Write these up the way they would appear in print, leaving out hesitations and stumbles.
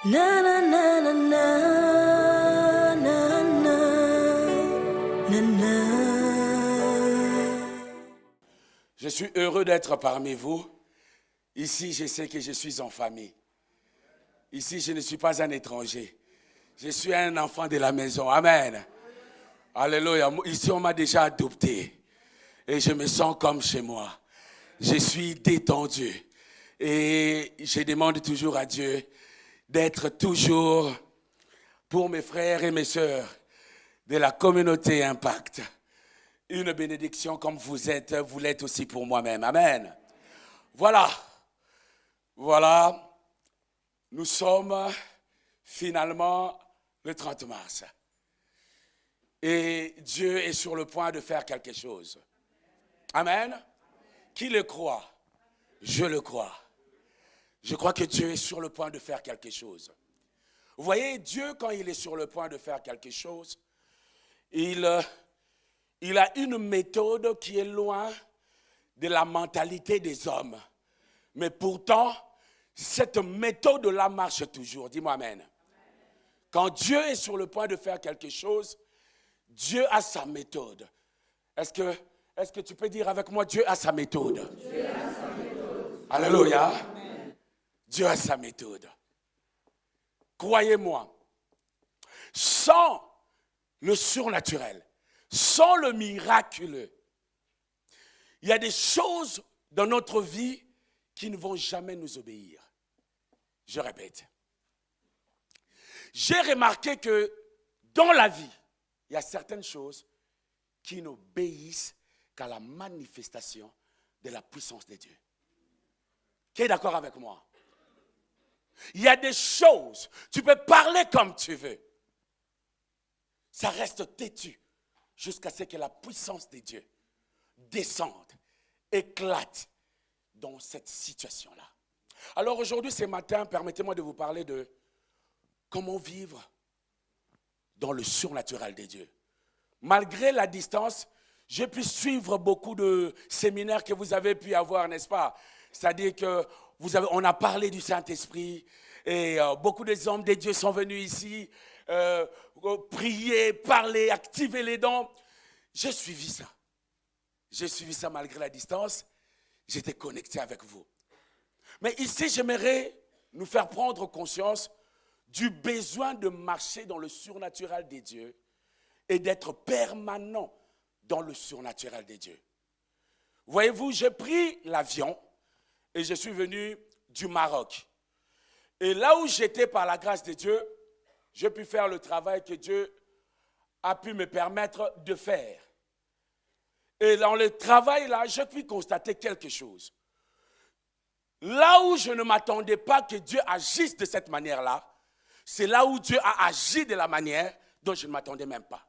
Na na na na na na na na na. Je suis heureux d'être parmi vous. Ici, je sais que je suis en famille. Ici, je ne suis pas un étranger. Je suis un enfant de la maison. Amen. Alléluia. Ici, on m'a déjà adopté. Et je me sens comme chez moi. Je suis détendu. Et je demande toujours à Dieu d'être toujours pour mes frères et mes sœurs de la communauté Impact. Une bénédiction comme vous l'êtes aussi pour moi-même. Amen. Voilà. Nous sommes finalement le 30 mars. Et Dieu est sur le point de faire quelque chose. Amen. Qui le croit? Je le crois. Je crois que Dieu est sur le point de faire quelque chose. Vous voyez, Dieu, quand il est sur le point de faire quelque chose, il a une méthode qui est loin de la mentalité des hommes. Mais pourtant, cette méthode-là marche toujours. Dis-moi amen. Quand Dieu est sur le point de faire quelque chose, Dieu a sa méthode. Est-ce que tu peux dire avec moi, Dieu a sa méthode? Dieu a sa méthode. Alléluia. Amen. Dieu a sa méthode. Croyez-moi, sans le surnaturel, sans le miraculeux, il y a des choses dans notre vie qui ne vont jamais nous obéir. Je répète. J'ai remarqué que dans la vie, il y a certaines choses qui n'obéissent qu'à la manifestation de la puissance de Dieu. Qui est d'accord avec moi? Il y a des choses, tu peux parler comme tu veux. Ça reste têtu jusqu'à ce que la puissance de Dieu descende, éclate dans cette situation-là. Alors aujourd'hui, ce matin, permettez-moi de vous parler de comment vivre dans le surnaturel de Dieu. Malgré la distance, j'ai pu suivre beaucoup de séminaires que vous avez pu avoir, n'est-ce pas? C'est-à-dire qu'on a parlé du Saint-Esprit et beaucoup des hommes de Dieu sont venus ici prier, parler, activer les dons. J'ai suivi ça. J'ai suivi ça malgré la distance. J'étais connecté avec vous. Mais ici, j'aimerais nous faire prendre conscience du besoin de marcher dans le surnaturel des dieux et d'être permanent dans le surnaturel des dieux. Voyez-vous, j'ai pris l'avion et je suis venu du Maroc. Et là où j'étais par la grâce de Dieu, j'ai pu faire le travail que Dieu a pu me permettre de faire. Et dans le travail là, j'ai pu constater quelque chose. Là où je ne m'attendais pas que Dieu agisse de cette manière-là, c'est là où Dieu a agi de la manière dont je ne m'attendais même pas.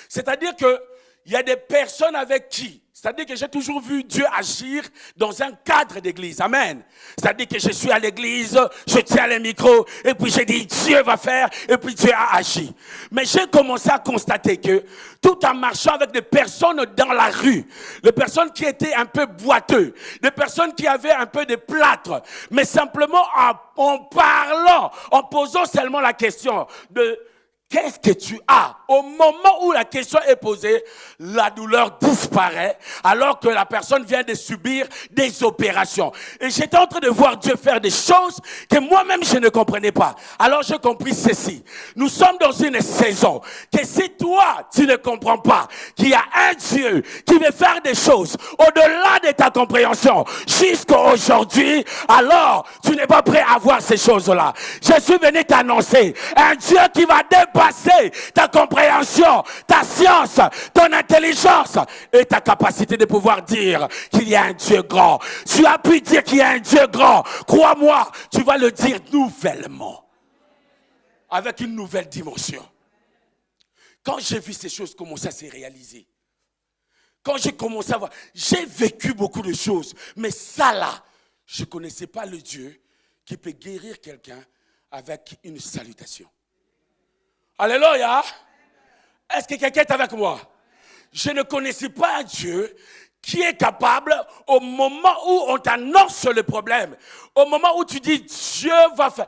C'est-à-dire qu'il y a des personnes avec qui, c'est-à-dire que j'ai toujours vu Dieu agir dans un cadre d'église. Amen. C'est-à-dire que je suis à l'église, je tiens le micro, et puis j'ai dit Dieu va faire, et puis Dieu a agi. Mais j'ai commencé à constater que tout en marchant avec des personnes dans la rue, des personnes qui étaient un peu boiteux, des personnes qui avaient un peu de plâtre, mais simplement en parlant, en posant seulement la question de qu'est-ce que tu as? Au moment où la question est posée, la douleur disparaît alors que la personne vient de subir des opérations. Et j'étais en train de voir Dieu faire des choses que moi-même je ne comprenais pas. Alors j'ai compris ceci. Nous sommes dans une saison que si toi tu ne comprends pas qu'il y a un Dieu qui veut faire des choses au-delà de ta compréhension jusqu'à aujourd'hui, alors tu n'es pas prêt à voir ces choses-là. Je suis venu t'annoncer un Dieu qui va dépasser ta compréhension, ta science, ton intelligence et ta capacité de pouvoir dire qu'il y a un Dieu grand. Tu as pu dire qu'il y a un Dieu grand. Crois-moi, tu vas le dire nouvellement. Avec une nouvelle dimension. Quand j'ai vu ces choses commencer à se réaliser, quand j'ai commencé à voir, j'ai vécu beaucoup de choses, mais ça là, je ne connaissais pas le Dieu qui peut guérir quelqu'un avec une salutation. Alléluia. Est-ce que quelqu'un est avec moi? Je ne connaissais pas un Dieu qui est capable, au moment où on t'annonce le problème, au moment où tu dis Dieu va faire,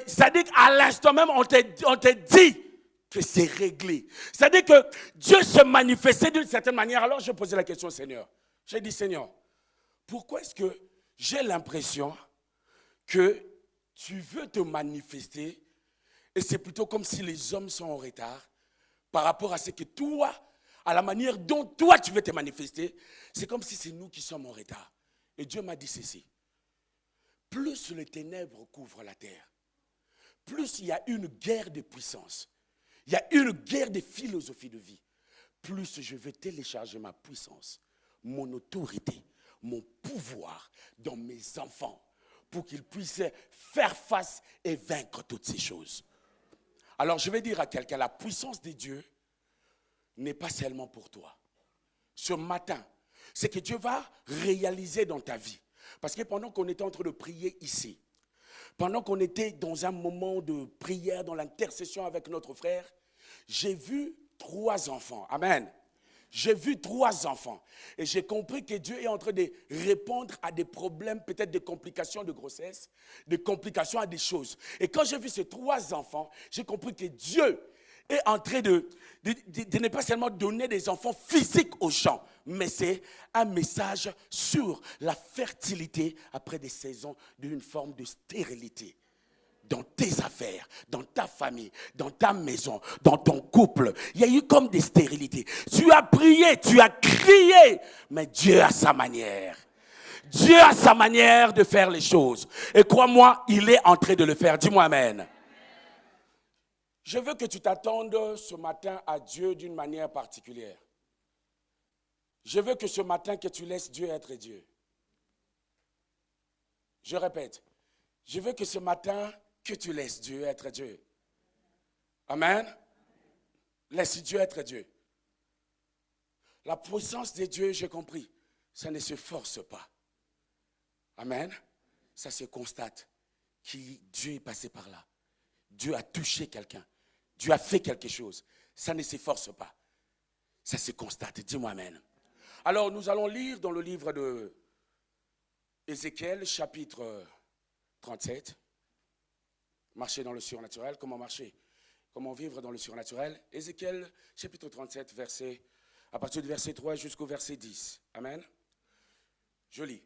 c'est-à-dire qu'à l'instant même, on te dit que c'est réglé. C'est-à-dire que Dieu se manifestait d'une certaine manière. Alors je posais la question au Seigneur. J'ai dit, Seigneur, pourquoi est-ce que j'ai l'impression que tu veux te manifester et c'est plutôt comme si les hommes sont en retard par rapport à ce que toi, à la manière dont toi tu veux te manifester, c'est comme si c'est nous qui sommes en retard. Et Dieu m'a dit ceci. Plus les ténèbres couvrent la terre, plus il y a une guerre de puissance, il y a une guerre de philosophie de vie, plus je veux télécharger ma puissance, mon autorité, mon pouvoir dans mes enfants pour qu'ils puissent faire face et vaincre toutes ces choses. Alors je vais dire à quelqu'un, la puissance de Dieu n'est pas seulement pour toi. Ce matin, c'est que Dieu va réaliser dans ta vie. Parce que pendant qu'on était en train de prier ici, pendant qu'on était dans un moment de prière, dans l'intercession avec notre frère, j'ai vu 3 enfants. Amen. J'ai vu 3 enfants. Et j'ai compris que Dieu est en train de répondre à des problèmes, peut-être des complications de grossesse, des complications à des choses. Et quand j'ai vu ces 3 enfants, j'ai compris que Dieu est en train de ne pas seulement donner des enfants physiques aux gens, mais c'est un message sur la fertilité après des saisons d'une forme de stérilité. Dans tes affaires, dans ta famille, dans ta maison, dans ton couple, il y a eu comme des stérilités. Tu as prié, tu as crié, mais Dieu a sa manière. Dieu a sa manière de faire les choses. Et crois-moi, il est en train de le faire. Dis-moi amen. Je veux que tu t'attendes ce matin à Dieu d'une manière particulière. Je veux que ce matin, que tu laisses Dieu être Dieu. Je répète, je veux que ce matin, que tu laisses Dieu être Dieu. Amen. Laisse Dieu être Dieu. La puissance de Dieu, j'ai compris, ça ne se force pas. Amen. Ça se constate. Dieu est passé par là. Dieu a touché quelqu'un. Dieu a fait quelque chose. Ça ne se force pas. Ça se constate. Dis-moi amen. Alors, nous allons lire dans le livre de Ézéchiel, chapitre 37. Marcher dans le surnaturel. Comment marcher? Comment vivre dans le surnaturel? Ézéchiel, chapitre 37, à partir du verset 3 jusqu'au verset 10. Amen. Je lis.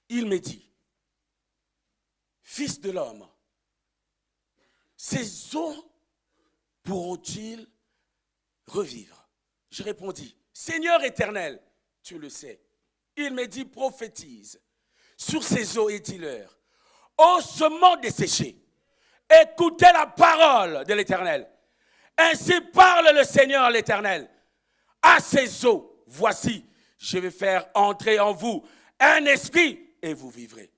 Il me dit, Fils de l'homme, ces eaux pourront-ils revivre? Je répondis, Seigneur éternel, tu le sais. Il me dit, prophétise sur ces eaux et dis-leur, ô sements desséchés, écoutez la parole de l'Éternel. Ainsi parle le Seigneur l'Éternel. À ces eaux, voici, je vais faire entrer en vous un esprit et vous vivrez.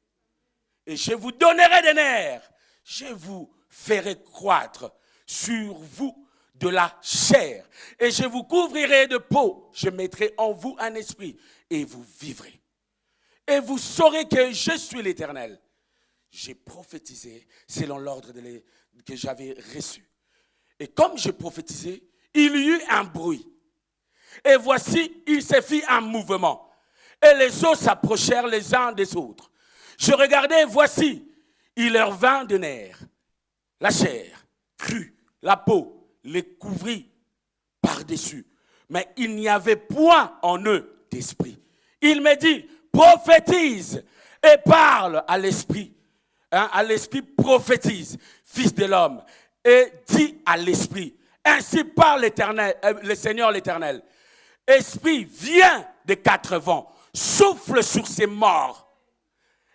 Et je vous donnerai des nerfs. Je vous ferai croître sur vous de la chair. Et je vous couvrirai de peau. Je mettrai en vous un esprit et vous vivrez. Et vous saurez que je suis l'Éternel. J'ai prophétisé selon l'ordre que j'avais reçu. Et comme j'ai prophétisé, il y eut un bruit. Et voici, il se fit un mouvement. Et les eaux s'approchèrent les uns des autres. Je regardais, voici, il leur vint de nerfs. La chair crue, la peau les couvrit par-dessus. Mais il n'y avait point en eux d'esprit. Il me dit, prophétise et parle à l'esprit. À l'esprit prophétise, fils de l'homme, et dit à l'esprit, ainsi parle l'Éternel, le Seigneur l'Éternel. Esprit, viens des 4 vents, souffle sur ces morts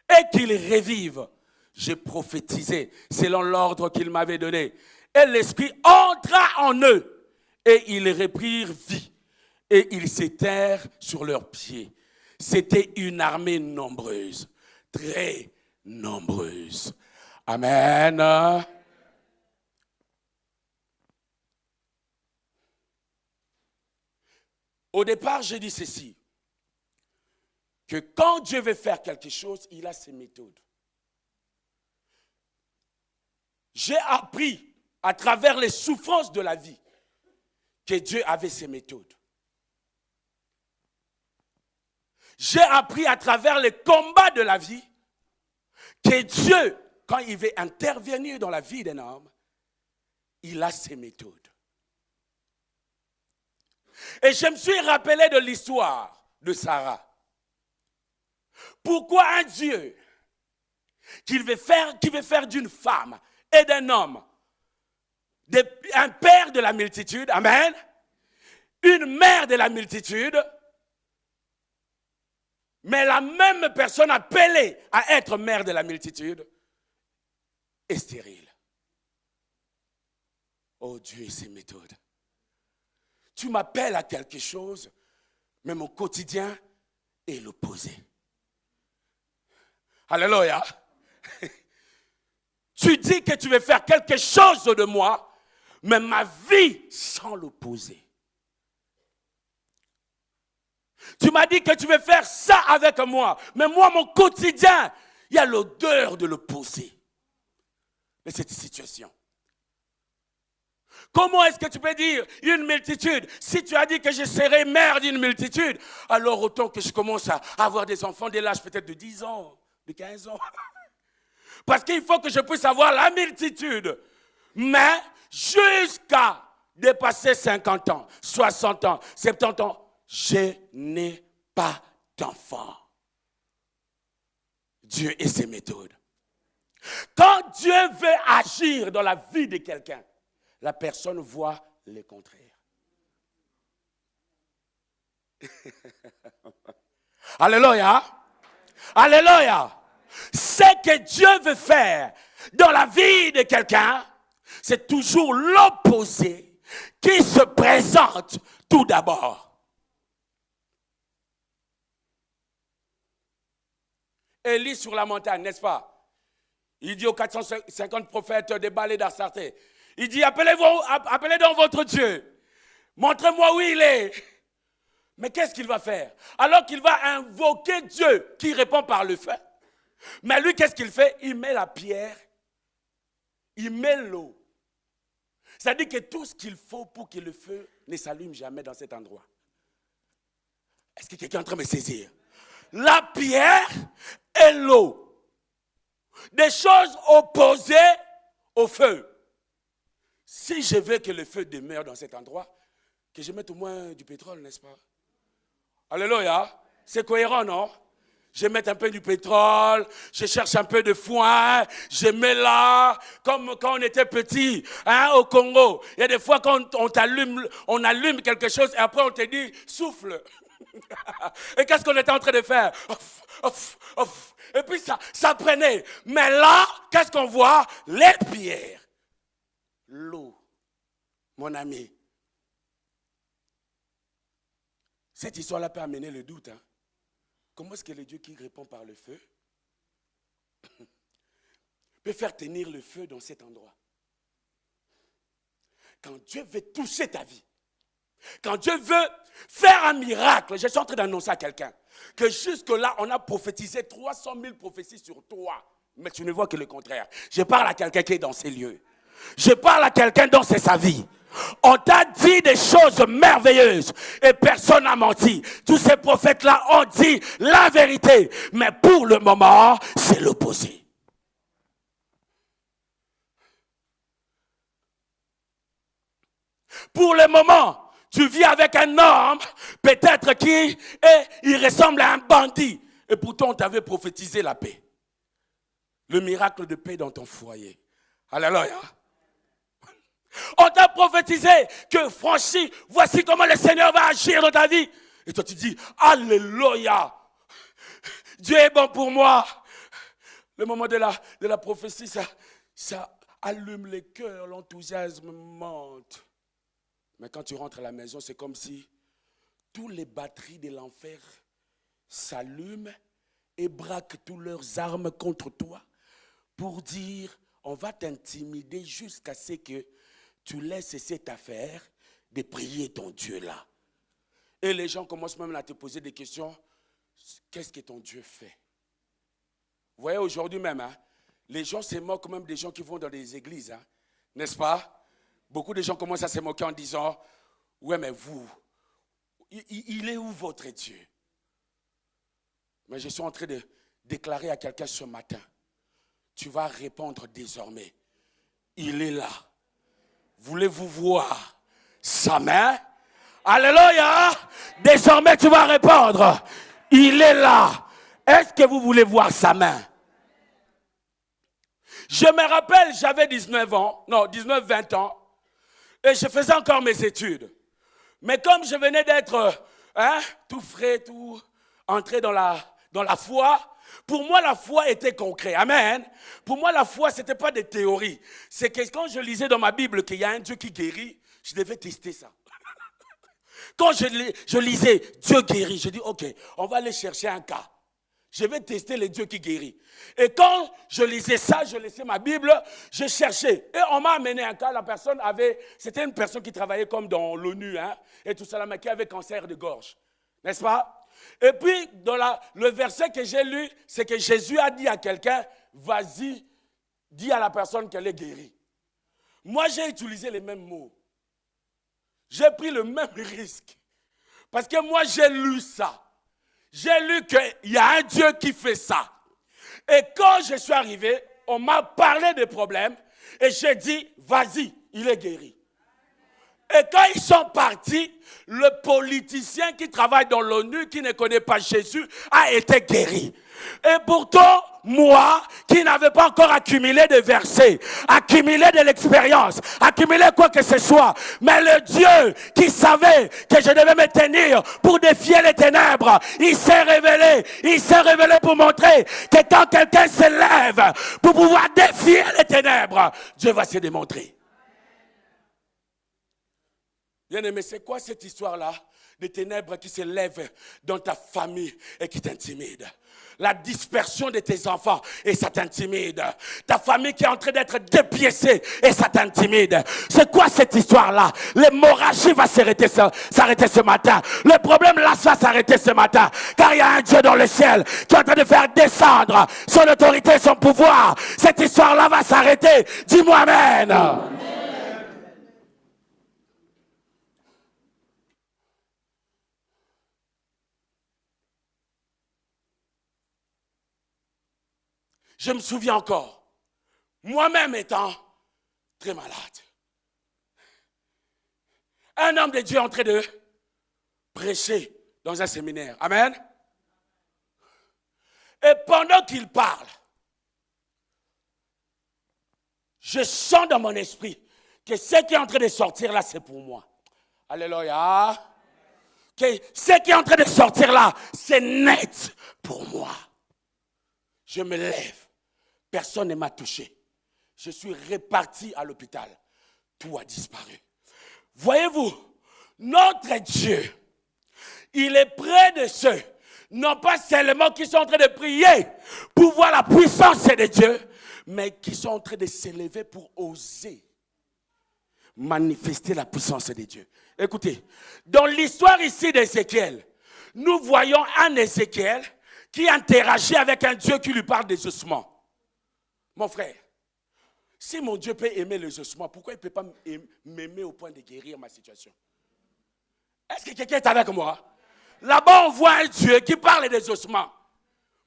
et qu'ils revivent. J'ai prophétisé selon l'ordre qu'il m'avait donné. Et l'esprit entra en eux et ils reprirent vie et ils s'étèrent sur leurs pieds. C'était une armée nombreuse, très nombreuse. Amen. Au départ, j'ai dit ceci, que quand Dieu veut faire quelque chose, il a ses méthodes. J'ai appris à travers les souffrances de la vie que Dieu avait ses méthodes. j'ai appris à travers les combats de la vie que Dieu, quand il veut intervenir dans la vie d'un homme, il a ses méthodes. Et je me suis rappelé de l'histoire de Sarah. Pourquoi un Dieu qui veut faire d'une femme et d'un homme un père de la multitude, amen, une mère de la multitude, mais la même personne appelée à être mère de la multitude est stérile. Oh Dieu et ses méthodes. Tu m'appelles à quelque chose, mais mon quotidien est l'opposé. Alléluia. Tu dis que tu veux faire quelque chose de moi, mais ma vie sans l'opposé. Tu m'as dit que tu veux faire ça avec moi, mais moi, mon quotidien, il y a l'odeur de l'opposé de cette situation. Comment est-ce que tu peux dire une multitude? Si tu as dit que je serai mère d'une multitude, alors autant que je commence à avoir des enfants dès l'âge peut-être de 10 ans, de 15 ans. Parce qu'il faut que je puisse avoir la multitude. Mais jusqu'à dépasser 50 ans, 60 ans, 70 ans, je n'ai pas d'enfant. Dieu et ses méthodes. Quand Dieu veut agir dans la vie de quelqu'un, la personne voit le contraire. Alléluia. Alléluia. Ce que Dieu veut faire dans la vie de quelqu'un, c'est toujours l'opposé qui se présente tout d'abord. Élie sur la montagne, n'est-ce pas? Il dit aux 450 prophètes des balais d'Assarté, il dit, appelez donc votre Dieu. Montrez-moi où il est. Mais qu'est-ce qu'il va faire? Alors qu'il va invoquer Dieu qui répond par le feu. Mais lui, qu'est-ce qu'il fait? Il met la pierre, il met l'eau. C'est-à-dire que tout ce qu'il faut pour que le feu ne s'allume jamais dans cet endroit. Est-ce que quelqu'un est en train de me saisir? La pierre et l'eau. Des choses opposées au feu. Si je veux que le feu demeure dans cet endroit, que je mette au moins du pétrole, n'est-ce pas? Alléluia. C'est cohérent, non? Je mets un peu du pétrole, je cherche un peu de foin, je mets là, comme quand on était petit, au Congo. Il y a des fois quand on allume quelque chose et après on te dit, souffle. Et qu'est-ce qu'on était en train de faire? Et puis ça prenait. Mais là, qu'est-ce qu'on voit? Les pierres. L'eau. Mon ami. Cette histoire-là peut amener le doute. Comment est-ce que le Dieu qui répond par le feu peut faire tenir le feu dans cet endroit? Quand Dieu veut toucher ta vie, quand Dieu veut faire un miracle, je suis en train d'annoncer à quelqu'un que jusque-là, on a prophétisé 300 000 prophéties sur toi, mais tu ne vois que le contraire. Je parle à quelqu'un qui est dans ces lieux. Je parle à quelqu'un dont c'est sa vie. On t'a dit des choses merveilleuses et personne n'a menti. Tous ces prophètes-là ont dit la vérité, mais pour le moment, c'est l'opposé. Pour le moment, tu vis avec un homme, peut-être il ressemble à un bandit. Et pourtant, on t'avait prophétisé la paix. Le miracle de paix dans ton foyer. Alléluia. On t'a prophétisé que franchi, voici comment le Seigneur va agir dans ta vie. Et toi, tu dis, Alléluia. Dieu est bon pour moi. Le moment de la prophétie, ça allume les cœurs, l'enthousiasme monte. Mais quand tu rentres à la maison, c'est comme si toutes les batteries de l'enfer s'allument et braquent toutes leurs armes contre toi pour dire, on va t'intimider jusqu'à ce que tu laisses cette affaire de prier ton Dieu là. Et les gens commencent même à te poser des questions. Qu'est-ce que ton Dieu fait? Vous voyez, aujourd'hui même, les gens se moquent même des gens qui vont dans des églises, n'est-ce pas? Beaucoup de gens commencent à se moquer en disant, ouais mais vous, il est où votre Dieu? Mais je suis en train de déclarer à quelqu'un ce matin, tu vas répondre désormais. Il est là. Voulez-vous voir sa main? Alléluia! Désormais, tu vas répondre. Il est là. Est-ce que vous voulez voir sa main? Je me rappelle, j'avais 19-20 ans, et je faisais encore mes études. Mais comme je venais d'être tout frais, tout entré dans la foi, pour moi, la foi était concrète. Amen. Pour moi, la foi, ce n'était pas des théories. C'est que quand je lisais dans ma Bible qu'il y a un Dieu qui guérit, je devais tester ça. Quand je lisais Dieu guérit, je dis, ok, on va aller chercher un cas. Je vais tester les dieux qui guérissent. Et quand je lisais ça, je laissais ma Bible, je cherchais. Et on m'a amené un cas, c'était une personne qui travaillait comme dans l'ONU, et tout ça, mais qui avait cancer de gorge. N'est-ce pas? Et puis, dans le verset que j'ai lu, c'est que Jésus a dit à quelqu'un, vas-y, dis à la personne qu'elle est guérie. Moi, j'ai utilisé les mêmes mots. J'ai pris le même risque. Parce que moi, j'ai lu ça. J'ai lu qu'il y a un Dieu qui fait ça. Et quand je suis arrivé, on m'a parlé des problèmes et j'ai dit, vas-y, il est guéri. Et quand ils sont partis, le politicien qui travaille dans l'ONU, qui ne connaît pas Jésus, a été guéri. Et pourtant, moi, qui n'avais pas encore accumulé de versets, accumulé de l'expérience, accumulé quoi que ce soit, mais le Dieu qui savait que je devais me tenir pour défier les ténèbres, il s'est révélé pour montrer que quand quelqu'un se lève pour pouvoir défier les ténèbres, Dieu va se démontrer. Bien-aimé, c'est quoi cette histoire-là des ténèbres qui se lèvent dans ta famille et qui t'intimident? La dispersion de tes enfants et ça t'intimide. Ta famille qui est en train d'être dépiécée et ça t'intimide. C'est quoi cette histoire-là? L'hémorragie va s'arrêter ce matin. Le problème là va s'arrêter ce matin. Car il y a un Dieu dans le ciel qui est en train de faire descendre son autorité et son pouvoir. Cette histoire-là va s'arrêter. Dis-moi amen. Amen. Je me souviens encore, moi-même étant très malade. Un homme de Dieu est en train de prêcher dans un séminaire. Amen. Et pendant qu'il parle, je sens dans mon esprit que ce qui est en train de sortir là, c'est pour moi. Alléluia. Que ce qui est en train de sortir là, c'est net pour moi. Je me lève. Personne ne m'a touché. Je suis reparti à l'hôpital. Tout a disparu. Voyez-vous, notre Dieu, il est près de ceux, non pas seulement qui sont en train de prier pour voir la puissance de Dieu, mais qui sont en train de s'élever pour oser manifester la puissance de Dieu. Écoutez, dans l'histoire ici d'Ézéchiel, nous voyons un Ézéchiel qui interagit avec un Dieu qui lui parle des ossements. Mon frère, si mon Dieu peut aimer les ossements, pourquoi il ne peut pas m'aimer au point de guérir ma situation? Est-ce que quelqu'un est avec moi? Là-bas, on voit un Dieu qui parle des ossements.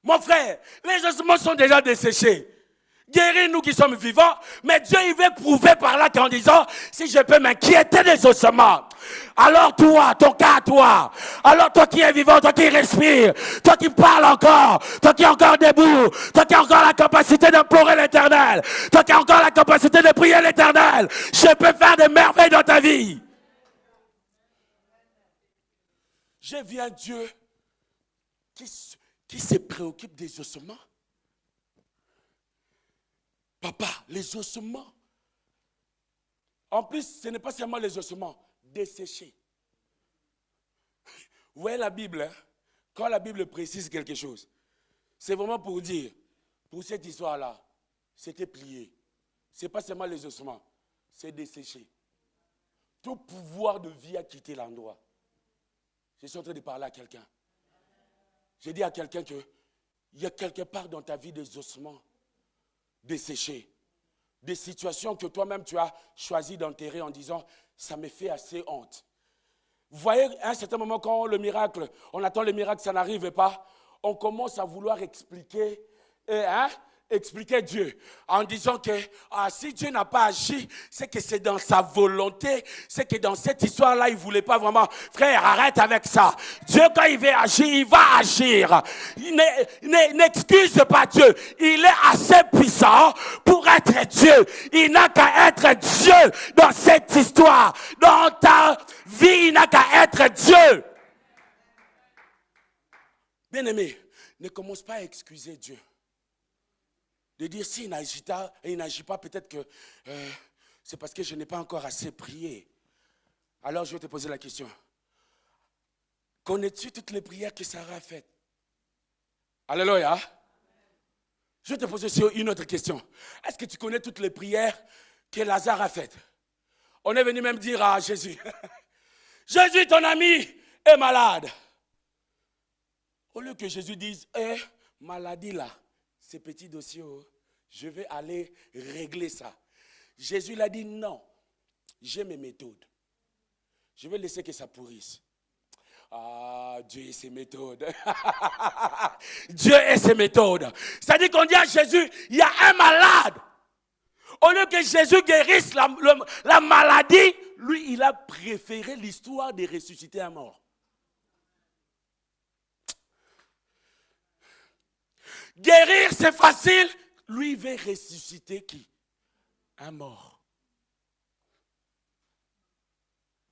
Mon frère, les ossements sont déjà desséchés. Guéris-nous qui sommes vivants, mais Dieu il veut prouver par là qu'en disant, si je peux m'inquiéter des ossements, alors toi, ton cas toi, alors toi qui es vivant, toi qui respires, toi qui parles encore, toi qui es encore debout, toi qui as encore la capacité d'implorer l'Éternel, toi qui as encore la capacité de prier l'Éternel, je peux faire des merveilles dans ta vie. J'ai vu un Dieu qui se préoccupe des ossements. Papa, les ossements. En plus, ce n'est pas seulement les ossements, desséchés. Vous voyez la Bible, hein? Quand la Bible précise quelque chose, c'est vraiment pour dire, pour cette histoire-là, c'était plié. Ce n'est pas seulement les ossements, c'est desséché. Tout pouvoir de vie a quitté l'endroit. Je suis en train de parler à quelqu'un. J'ai dit à quelqu'un qu'il y a quelque part dans ta vie des ossements desséchés, des situations que toi-même tu as choisi d'enterrer en disant ça me fait assez honte. Vous voyez, à un certain moment, quand on attend le miracle, ça n'arrive pas, on commence à vouloir expliquer, expliquer Dieu en disant que si Dieu n'a pas agi, c'est que c'est dans sa volonté, c'est que dans cette histoire-là, il ne voulait pas vraiment. Frère, arrête avec ça. Dieu, quand il veut agir, il va agir. N'excuse pas Dieu. Il est assez puissant pour être Dieu. Il n'a qu'à être Dieu dans cette histoire. Dans ta vie, il n'a qu'à être Dieu. Bien-aimé, ne commence pas à excuser Dieu. De dire, s'il n'agit pas, peut-être que c'est parce que je n'ai pas encore assez prié. Alors je vais te poser la question. Connais-tu toutes les prières que Sarah a faites? Alléluia. Je vais te poser aussi une autre question. Est-ce que tu connais toutes les prières que Lazare a faites? On est venu même dire à Jésus, Jésus, ton ami, est malade. Au lieu que Jésus dise, maladie là, ces petits dossiers, je vais aller régler ça. Jésus l'a dit non, j'ai mes méthodes. Je vais laisser que ça pourrisse. Ah, Dieu et ses méthodes. Dieu et ses méthodes. C'est-à-dire qu'on dit à Jésus, il y a un malade. Au lieu que Jésus guérisse la maladie, lui, il a préféré l'histoire de ressusciter un mort. Guérir, c'est facile. Lui, il veut ressusciter qui? Un mort.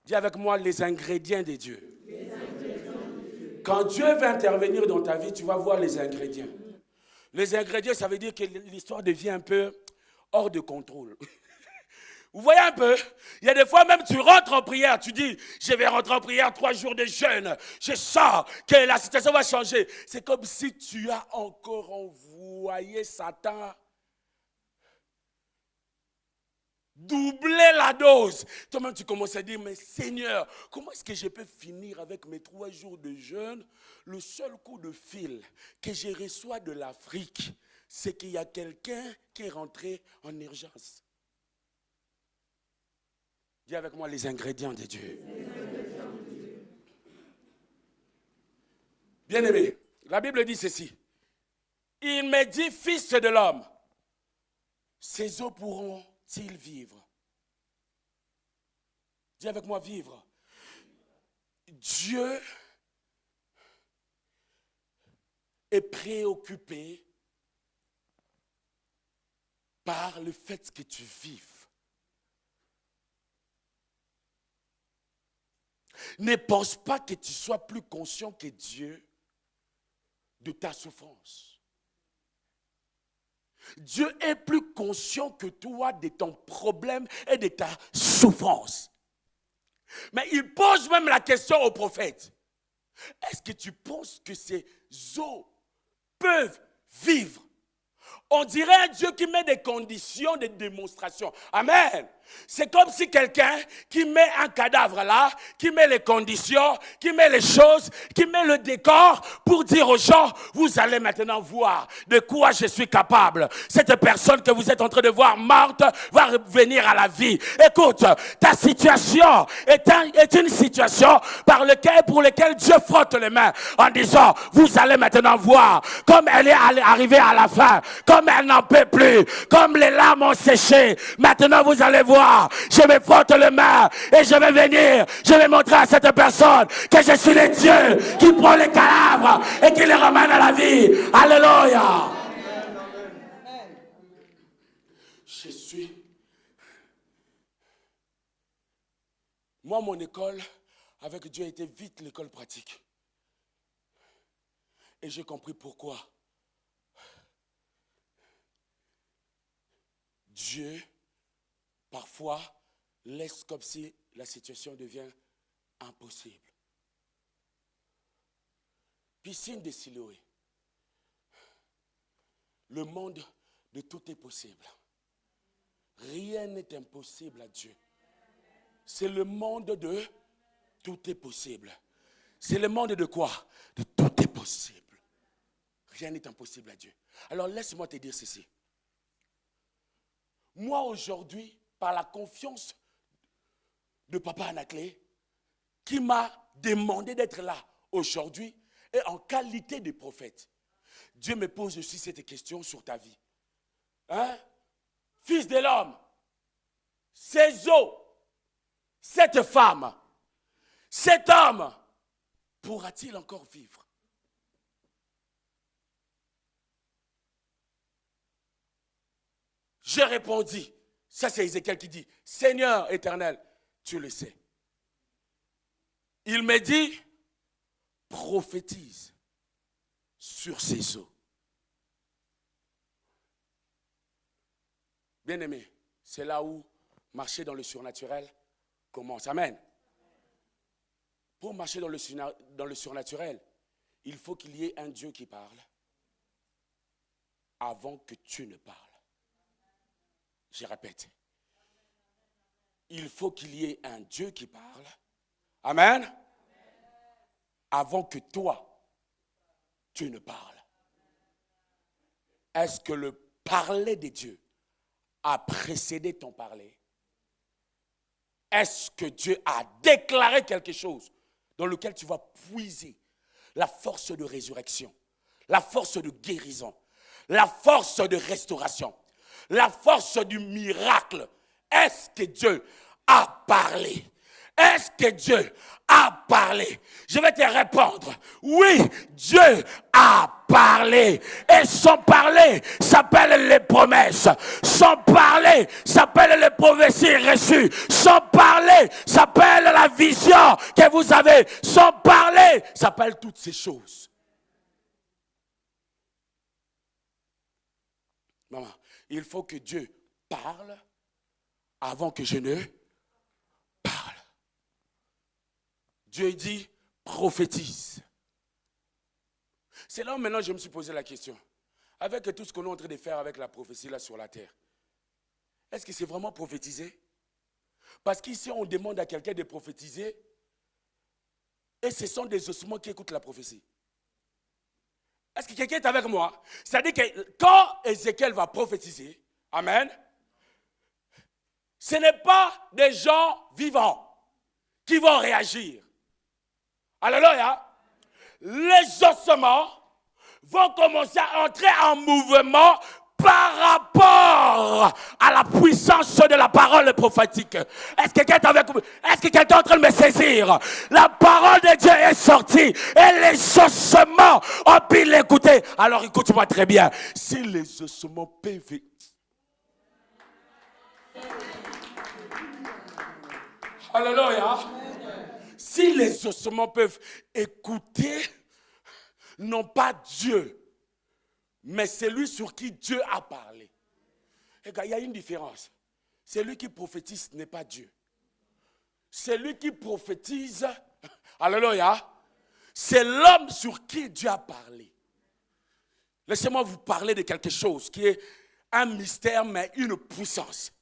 Dis avec moi les ingrédients de Dieu. Quand Dieu veut intervenir dans ta vie, tu vas voir les ingrédients. Les ingrédients, ça veut dire que l'histoire devient un peu hors de contrôle. Vous voyez un peu? Il y a des fois même tu rentres en prière, tu dis, je vais rentrer en prière 3 jours de jeûne. Je sens que la situation va changer. C'est comme si tu as encore envoyé Satan doubler la dose. Toi-même tu commences à dire, mais Seigneur, comment est-ce que je peux finir avec mes 3 jours de jeûne? Le seul coup de fil que je reçois de l'Afrique, c'est qu'il y a quelqu'un qui est rentré en urgence. Dis avec moi les ingrédients de Dieu. Bien-aimé, la Bible dit ceci. Il me dit, fils de l'homme, ces eaux pourront-ils vivre? Dis avec moi, vivre. Dieu est préoccupé par le fait que tu vives. Ne pense pas que tu sois plus conscient que Dieu de ta souffrance. Dieu est plus conscient que toi de ton problème et de ta souffrance. Mais il pose même la question au prophète. Est-ce que tu penses que ces eaux peuvent vivre? On dirait un Dieu qui met des conditions de démonstration. Amen. C'est comme si quelqu'un qui met un cadavre là, qui met les conditions, qui met les choses, qui met le décor pour dire aux gens, vous allez maintenant voir de quoi je suis capable. Cette personne que vous êtes en train de voir morte va revenir à la vie. Écoute, ta situation est une situation pour laquelle Dieu frotte les mains en disant, vous allez maintenant voir comme elle est arrivée à la fin, comme elle n'en peut plus, comme les larmes ont séché. Maintenant vous allez voir. Je me frotte les mains et je vais venir, je vais montrer à cette personne que je suis le Dieu qui prend les cadavres et qui les ramène à la vie. Alléluia. Je suis. Moi, mon école avec Dieu était vite l'école pratique. Et j'ai compris pourquoi. Dieu parfois, laisse comme si la situation devient impossible. Piscine de Siloé. Le monde de tout est possible. Rien n'est impossible à Dieu. C'est le monde de tout est possible. C'est le monde de quoi? De tout est possible. Rien n'est impossible à Dieu. Alors laisse-moi te dire ceci. Moi aujourd'hui, par la confiance de Papa Anaclé, qui m'a demandé d'être là aujourd'hui, Et en qualité de prophète, Dieu me pose aussi cette question sur ta vie. Hein? Fils de l'homme, ces os, cette femme, cet homme, pourra-t-il encore vivre? J'ai répondu, ça c'est Ézéchiel qui dit, Seigneur éternel, tu le sais. Il me dit, prophétise sur ces eaux. Bien-aimé, c'est là où marcher dans le surnaturel commence. Amen. Pour marcher dans le surnaturel, il faut qu'il y ait un Dieu qui parle avant que tu ne parles. Je répète. Il faut qu'il y ait un Dieu qui parle. Amen. Avant que toi, tu ne parles. Est-ce que le parler de Dieu a précédé ton parler? Est-ce que Dieu a déclaré quelque chose dans lequel tu vas puiser la force de résurrection, la force de guérison, la force de restauration, la force du miracle? Est-ce que Dieu a parlé? Est-ce que Dieu a parlé? Je vais te répondre. Oui, Dieu a parlé. Et son parler s'appelle les promesses. Son parler s'appelle les prophéties reçues. Son parler s'appelle la vision que vous avez. Son parler s'appelle toutes ces choses. Maman, il faut que Dieu parle avant que je ne parle. Dieu dit, prophétise. C'est là où maintenant je me suis posé la question. Avec tout ce qu'on est en train de faire avec la prophétie là sur la terre, est-ce que c'est vraiment prophétiser? Parce qu'ici on demande à quelqu'un de prophétiser et ce sont des ossements qui écoutent la prophétie. Est-ce que quelqu'un est avec moi? C'est-à-dire que quand Ézéchiel va prophétiser, amen, ce n'est pas des gens vivants qui vont réagir. Alléluia. Les ossements vont commencer à entrer en mouvement par rapport à la puissance de la parole prophétique. Est-ce que quelqu'un est avec vous? Est-ce que quelqu'un est en train de me saisir? La parole de Dieu est sortie et les ossements ont pu l'écouter. Alors écoute-moi très bien. Si les ossements peuvent... Alléluia. Si les ossements peuvent écouter, non pas Dieu, mais celui sur qui Dieu a parlé. Et il y a une différence. Celui qui prophétise n'est pas Dieu. Celui qui prophétise, alléluia, c'est l'homme sur qui Dieu a parlé. Laissez-moi vous parler de quelque chose qui est un mystère, mais une puissance.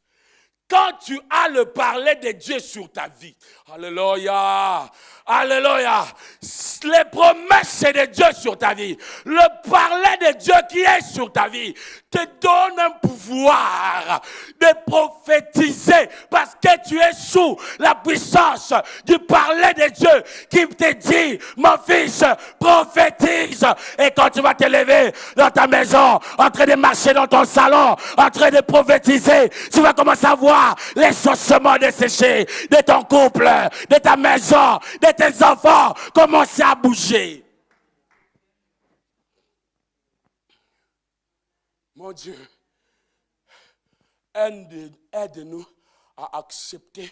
Quand tu as le parler de Dieu sur ta vie, alléluia, alléluia, les promesses de Dieu sur ta vie, le parler de Dieu qui est sur ta vie, te donne un pouvoir de prophétiser parce que tu es sous la puissance du parler de Dieu qui te dit, mon fils, prophétise. Et quand tu vas te lever dans ta maison, en train de marcher dans ton salon, en train de prophétiser, tu vas commencer à voir les ossements desséchés de ton couple, de ta maison, de tes enfants commencer à bouger. Mon Dieu, aide-nous à accepter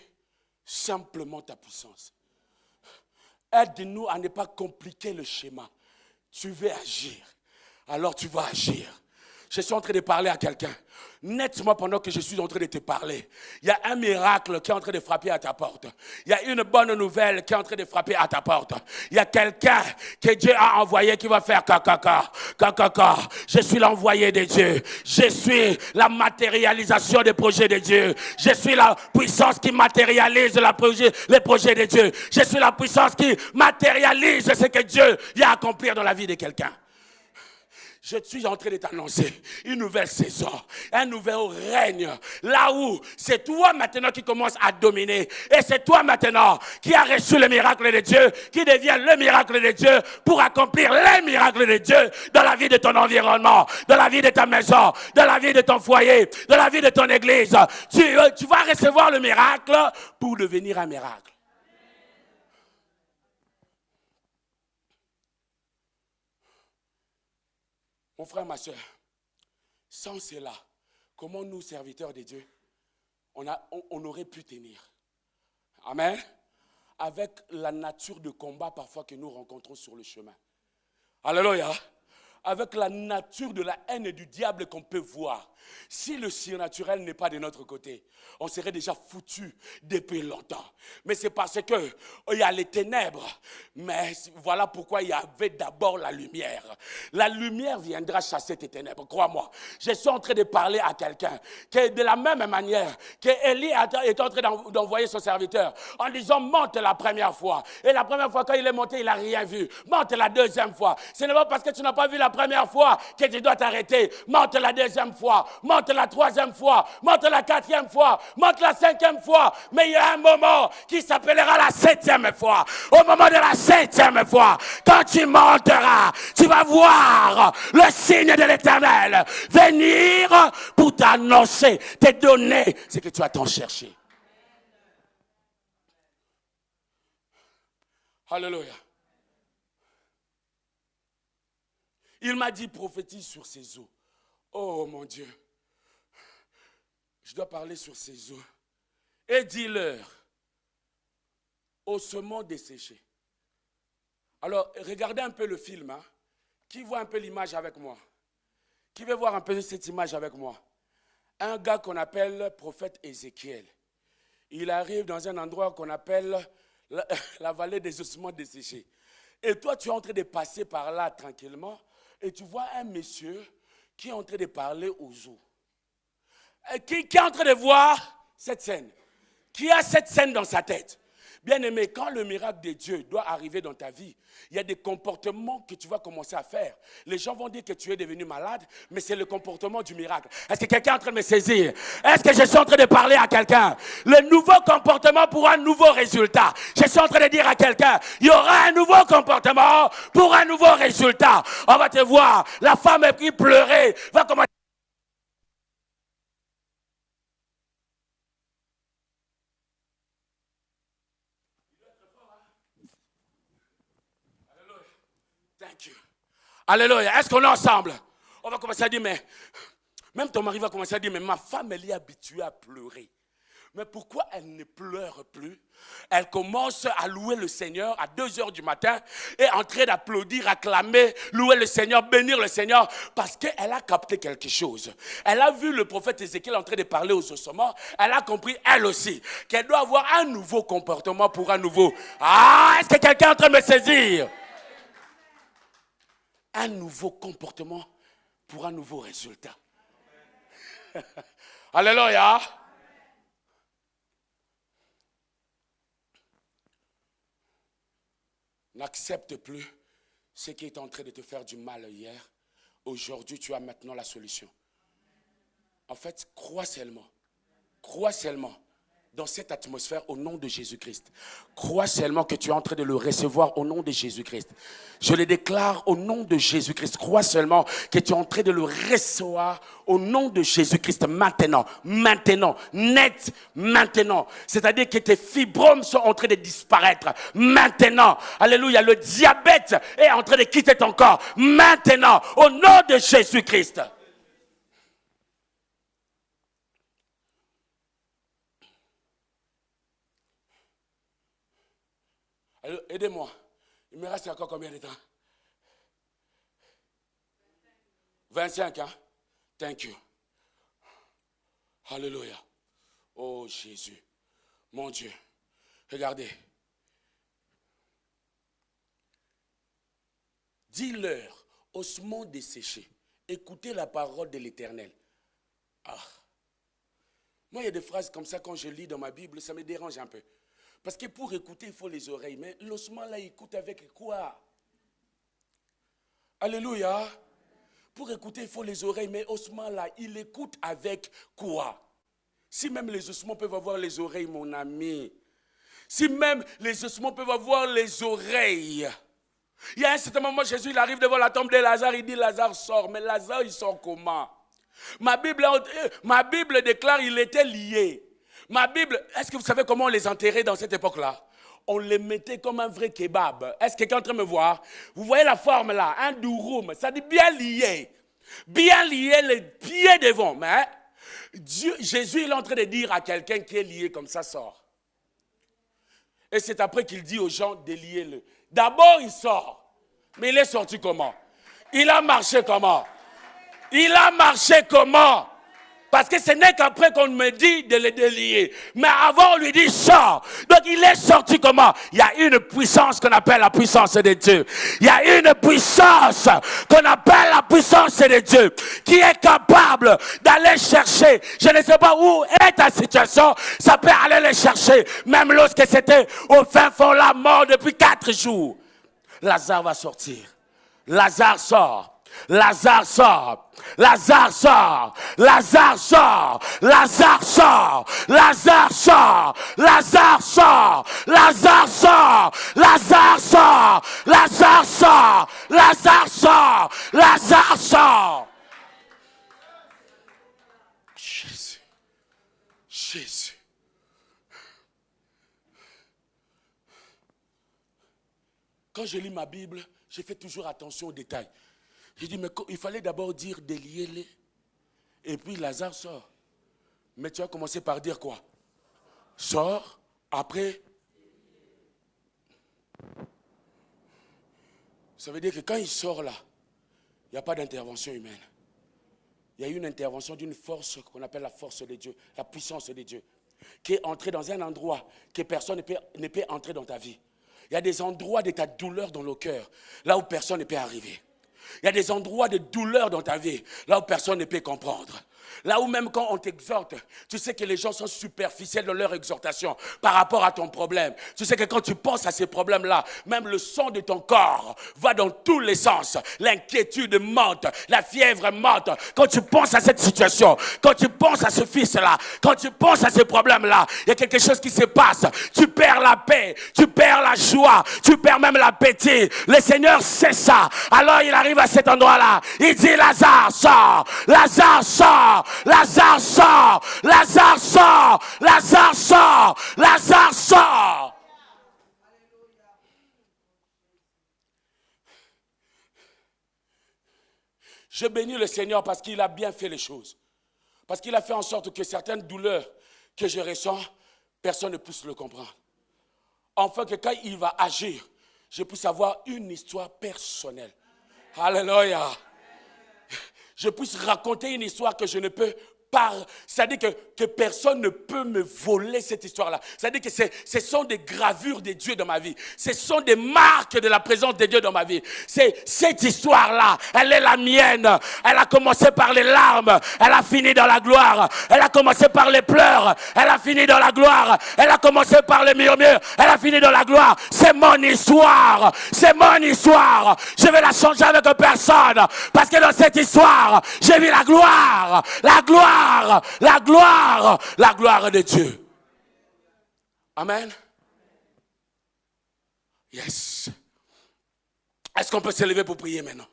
simplement ta puissance. Aide-nous à ne pas compliquer le schéma. Tu veux agir, alors tu vas agir. Je suis en train de parler à quelqu'un. Nettement pendant que je suis en train de te parler, il y a un miracle qui est en train de frapper à ta porte. Il y a une bonne nouvelle qui est en train de frapper à ta porte. Il y a quelqu'un que Dieu a envoyé qui va faire kakaka. Je suis l'envoyé de Dieu. Je suis la matérialisation des projets de Dieu. Je suis la puissance qui matérialise les projets de Dieu. Je suis la puissance qui matérialise ce que Dieu vient accomplir dans la vie de quelqu'un. je suis en train de t'annoncer une nouvelle saison, un nouvel règne. Là où c'est toi maintenant qui commence à dominer. Et c'est toi maintenant qui as reçu le miracle de Dieu, qui devient le miracle de Dieu pour accomplir les miracles de Dieu dans la vie de ton environnement, dans la vie de ta maison, dans la vie de ton foyer, dans la vie de ton église. Tu vas recevoir le miracle pour devenir un miracle. Mon frère, ma soeur, sans cela, comment nous, serviteurs de Dieu, on aurait pu tenir? Amen. Avec la nature de combat parfois que nous rencontrons sur le chemin. Alléluia. Avec la nature de la haine du diable qu'on peut voir. Si le surnaturel n'est pas de notre côté, on serait déjà foutu depuis longtemps. Mais c'est parce que il y a les ténèbres. Mais voilà pourquoi il y avait d'abord la lumière. La lumière viendra chasser tes ténèbres, crois-moi. Je suis en train de parler à quelqu'un qui, de la même manière que Élie est en train d'envoyer son serviteur en disant monte la première fois. Et la première fois quand il est monté, il n'a rien vu. Monte la deuxième fois. Ce n'est pas parce que tu n'as pas vu la première fois que tu dois t'arrêter. Monte la deuxième fois. Monte la troisième fois, monte la quatrième fois, monte la cinquième fois. Mais il y a un moment qui s'appellera la septième fois. Au moment de la septième fois, quand tu monteras, tu vas voir le signe de l'Éternel venir pour t'annoncer, te donner ce que tu as tant cherché. Alléluia. Il m'a dit prophétise sur ces eaux. Oh mon Dieu. Je dois parler sur ces eaux. Et dis-leur, ossements desséchés. Alors, regardez un peu le film. Hein. Qui voit un peu l'image avec moi? Qui veut voir un peu cette image avec moi? Un gars qu'on appelle prophète Ézéchiel. Il arrive dans un endroit qu'on appelle la vallée des ossements desséchés. Et toi, tu es en train de passer par là tranquillement. Et tu vois un monsieur qui est en train de parler aux eaux. Qui est en train de voir cette scène? Qui a cette scène dans sa tête? Bien aimé, quand le miracle de Dieu doit arriver dans ta vie, il y a des comportements que tu vas commencer à faire. Les gens vont dire que tu es devenu malade, mais c'est le comportement du miracle. Est-ce que quelqu'un est en train de me saisir? Est-ce que je suis en train de parler à quelqu'un? Le nouveau comportement pour un nouveau résultat. Je suis en train de dire à quelqu'un, il y aura un nouveau comportement pour un nouveau résultat. On va te voir, la femme qui pleurait va commencer. Thank you. Alléluia. Est-ce qu'on est ensemble? On va commencer à dire, mais même ton mari va commencer à dire, mais ma femme, elle est habituée à pleurer. Mais pourquoi elle ne pleure plus? Elle commence à louer le Seigneur à 2h du matin et en train d'applaudir, acclamer, louer le Seigneur, bénir le Seigneur parce qu'elle a capté quelque chose. Elle a vu le prophète Ézéchiel en train de parler aux ossements. Elle a compris, elle aussi, qu'elle doit avoir un nouveau comportement pour un nouveau. Ah, est-ce que quelqu'un est en train de me saisir? Un nouveau comportement pour un nouveau résultat. Alléluia. N'accepte plus ce qui est en train de te faire du mal hier. Aujourd'hui, tu as maintenant la solution. En fait, crois seulement dans cette atmosphère au nom de Jésus-Christ. Crois seulement que tu es en train de le recevoir au nom de Jésus-Christ. Je le déclare au nom de Jésus-Christ. Crois seulement que tu es en train de le recevoir au nom de Jésus-Christ maintenant, net, maintenant. C'est-à-dire que tes fibromes sont en train de disparaître maintenant. Alléluia, le diabète est en train de quitter ton corps maintenant, au nom de Jésus-Christ. Alors, aidez-moi. Il me reste encore combien de temps? 25, hein? Thank you. Alléluia. Oh Jésus. Mon Dieu. Regardez. Dis-leur, ossements desséchés, écoutez la parole de l'Éternel. Ah. Moi, il y a des phrases comme ça, quand je lis dans ma Bible, ça me dérange un peu. Parce que pour écouter, il faut les oreilles. Mais l'ossement là, écoute avec quoi? Alléluia. Pour écouter, il faut les oreilles. Mais ossements là, il écoute avec quoi? Si même les ossements peuvent avoir les oreilles, mon ami. Si même les ossements peuvent avoir les oreilles. Il y a un certain moment, Jésus, il arrive devant la tombe de Lazare, il dit, Lazare sort. Mais Lazare, il sort comment? Ma Bible déclare qu'il était lié. Ma Bible, est-ce que vous savez comment on les enterrait dans cette époque-là? On les mettait comme un vrai kebab. Est-ce que quelqu'un est en train de me voir? Vous voyez la forme là, un douroum, ça dit bien lié. Bien lié, les pieds devant. Mais Jésus, il est en train de dire à quelqu'un qui est lié comme ça, sort. Et c'est après qu'il dit aux gens de lier-le. D'abord, il sort. Mais il est sorti comment? Il a marché comment? Il a marché comment? Parce que ce n'est qu'après qu'on me dit de le délier. Mais avant, on lui dit sort. Donc il est sorti comment? Il y a une puissance qu'on appelle la puissance de Dieu. Il y a une puissance qu'on appelle la puissance de Dieu qui est capable d'aller chercher. Je ne sais pas où est ta situation. Ça peut aller le chercher. Même lorsque c'était au fin fond la mort depuis 4 jours. Lazare va sortir. Lazare sort. Lazare sort, Lazare sort, Lazare sort, Lazare sort, Lazare sort, Lazare sort, Lazare sort, Lazare sort, Lazare sort, Lazare sort, Lazare sort. Jésus, Jésus. Quand je lis ma Bible, je fais toujours attention aux détails. J'ai dit, mais il fallait d'abord dire déliez-les. Et puis Lazare sort. Mais tu as commencé par dire quoi? Sort, après. Ça veut dire que quand il sort là, il n'y a pas d'intervention humaine. Il y a eu une intervention d'une force qu'on appelle la force de Dieu, la puissance de Dieu, qui est entrée dans un endroit que personne ne peut entrer dans ta vie. Il y a des endroits de ta douleur dans le cœur, là où personne ne peut arriver. Il y a des endroits de douleur dans ta vie, là où personne ne peut comprendre. Là où même quand on t'exhorte, tu sais que les gens sont superficiels dans leur exhortation par rapport à ton problème. Tu sais que quand tu penses à ces problèmes-là, même le sang de ton corps va dans tous les sens. L'inquiétude monte, la fièvre monte. Quand tu penses à cette situation, quand tu penses à ce fils-là, quand tu penses à ce problème-là, il y a quelque chose qui se passe. Tu perds la paix, tu perds la joie, tu perds même l'appétit. Le Seigneur sait ça. Alors il arrive à cet endroit-là. Il dit, Lazare, sors, Lazare, sors. Lazare sort, Lazare sort, Lazare sort, Lazare sort. Je bénis le Seigneur parce qu'il a bien fait les choses. Parce qu'il a fait en sorte que certaines douleurs que je ressens, personne ne puisse le comprendre. Enfin que quand il va agir, je puisse avoir une histoire personnelle. Alléluia. Je puisse raconter une histoire que je ne peux pas. C'est-à-dire que personne ne peut me voler cette histoire-là. C'est-à-dire que ce sont des gravures de Dieu dans ma vie. Ce sont des marques de la présence de Dieu dans ma vie. C'est cette histoire-là, elle est la mienne. Elle a commencé par les larmes, elle a fini dans la gloire. Elle a commencé par les pleurs, elle a fini dans la gloire. Elle a commencé par les murmures, elle a fini dans la gloire. C'est mon histoire, c'est mon histoire. Je vais la changer avec personne. Parce que dans cette histoire, j'ai vu la gloire, la gloire, la gloire, la gloire de Dieu. Amen. Yes. Est-ce qu'on peut se lever pour prier maintenant?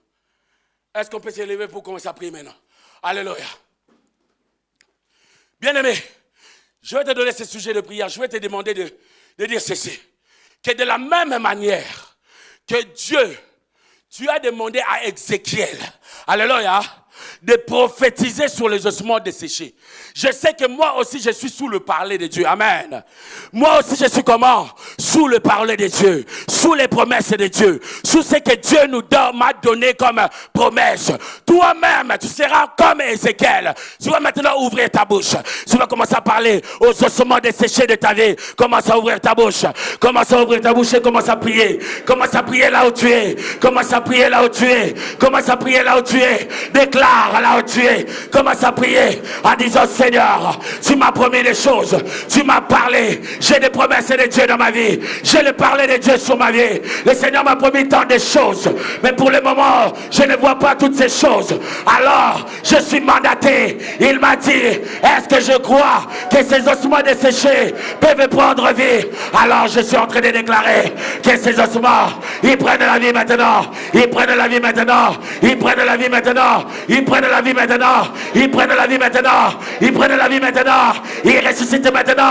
Est-ce qu'on peut se lever pour commencer à prier maintenant? Alléluia. Bien-aimé, je vais te donner ce sujet de prière. Je vais te demander de dire ceci. Que de la même manière que Dieu, tu as demandé à Ézéchiel, alléluia, de prophétiser sur les ossements desséchés. Je sais que moi aussi je suis sous le parler de Dieu. Amen. Moi aussi je suis comment? Sous le parler de Dieu. Sous les promesses de Dieu. Sous ce que Dieu m'a donné comme promesse. Toi-même tu seras comme Ézéchiel. Tu vas maintenant ouvrir ta bouche. Tu vas commencer à parler aux ossements desséchés de ta vie. Commence à ouvrir ta bouche. Commence à ouvrir ta bouche et commence à prier. Commence à prier là où tu es. Commence à prier là où tu es. Commence à prier là où tu es. Déclare déclare là où tu es. Commence à prier en disant Seigneur, tu m'as promis des choses. Tu m'as parlé. J'ai des promesses de Dieu dans ma vie. J'ai le parler de Dieu sur ma vie. Le Seigneur m'a promis tant de choses. Mais pour le moment, je ne vois pas toutes ces choses. Alors, je suis mandaté. Il m'a dit, est-ce que je crois que ces ossements desséchés peuvent prendre vie? Alors, je suis en train de déclarer que ces ossements, ils prennent la vie maintenant. Ils prennent la vie maintenant. Ils prennent la vie maintenant. Ils prennent la vie maintenant. Ils prennent la vie maintenant. Ils prennent la vie maintenant. Ils ressuscitent maintenant.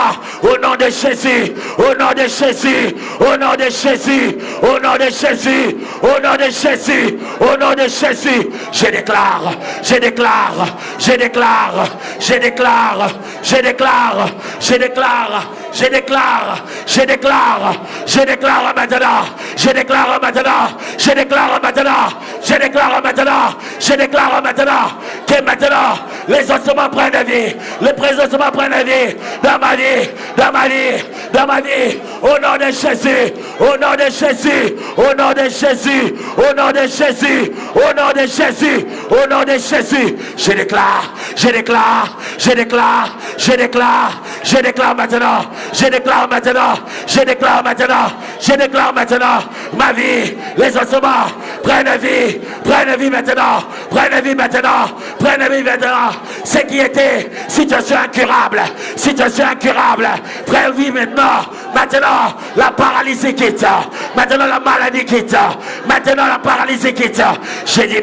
Au nom de Jésus. Au nom de Jésus. Au nom de Jésus. Au nom de Jésus. Au nom de Jésus. Au nom de Jésus. Je déclare. Je déclare. Je déclare. Je déclare. Je déclare. Je déclare. Je déclare. Je déclare. Je déclare maintenant. Je déclare maintenant. Je déclare maintenant. Je déclare maintenant. Je déclare maintenant que maintenant les ossements prennent vie. Les ossements prennent vie dans ma vie. Dans ma vie. Dans ma vie. Au nom de Jésus. Au nom de Jésus. Au nom de Jésus. Au nom de Jésus. Au nom de Jésus. Au nom de Jésus. Je déclare. Je déclare. Je déclare. Je déclare. Je déclare maintenant. Je déclare maintenant. Je déclare maintenant. Je déclare maintenant. Ma vie. Les ossements prennent vie. Prennent vie maintenant. Prennent vie maintenant. Prennent vie maintenant. Ce qui était situation incurable. Situation incurable. Prennent vie maintenant. Maintenant, la paralysie quitte. Maintenant, la maladie quitte. Maintenant, la paralysie quitte. J'ai dit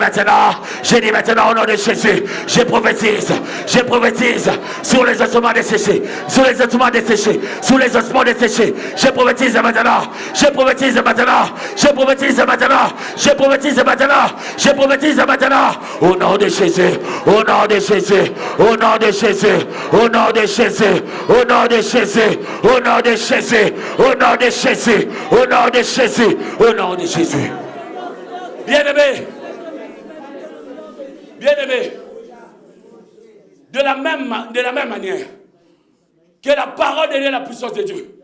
maintenant au nom de Jésus. Je prophétise sur les ossements desséchés. Sur les ossements desséchés. Sur les ossements desséchés. Je prophétise maintenant. Je prophétise maintenant. Je prophétise maintenant. Je prophétise maintenant. Je prophétise maintenant. Au nom de Jésus. Au nom de Jésus. Au nom de Jésus. Au nom de Jésus. Au nom de Jésus. Au nom de Jésus. Au nom de Jésus. Au nom de Jésus. Au nom de Jésus. Bien-aimé. Bien-aimé. De la même manière que la parole de Dieu, la puissance de Dieu,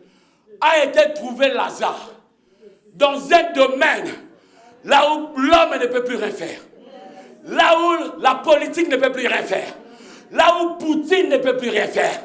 a été trouvé Lazare dans un domaine là où l'homme ne peut plus rien faire, là où la politique ne peut plus rien faire, là où Poutine ne peut plus rien faire,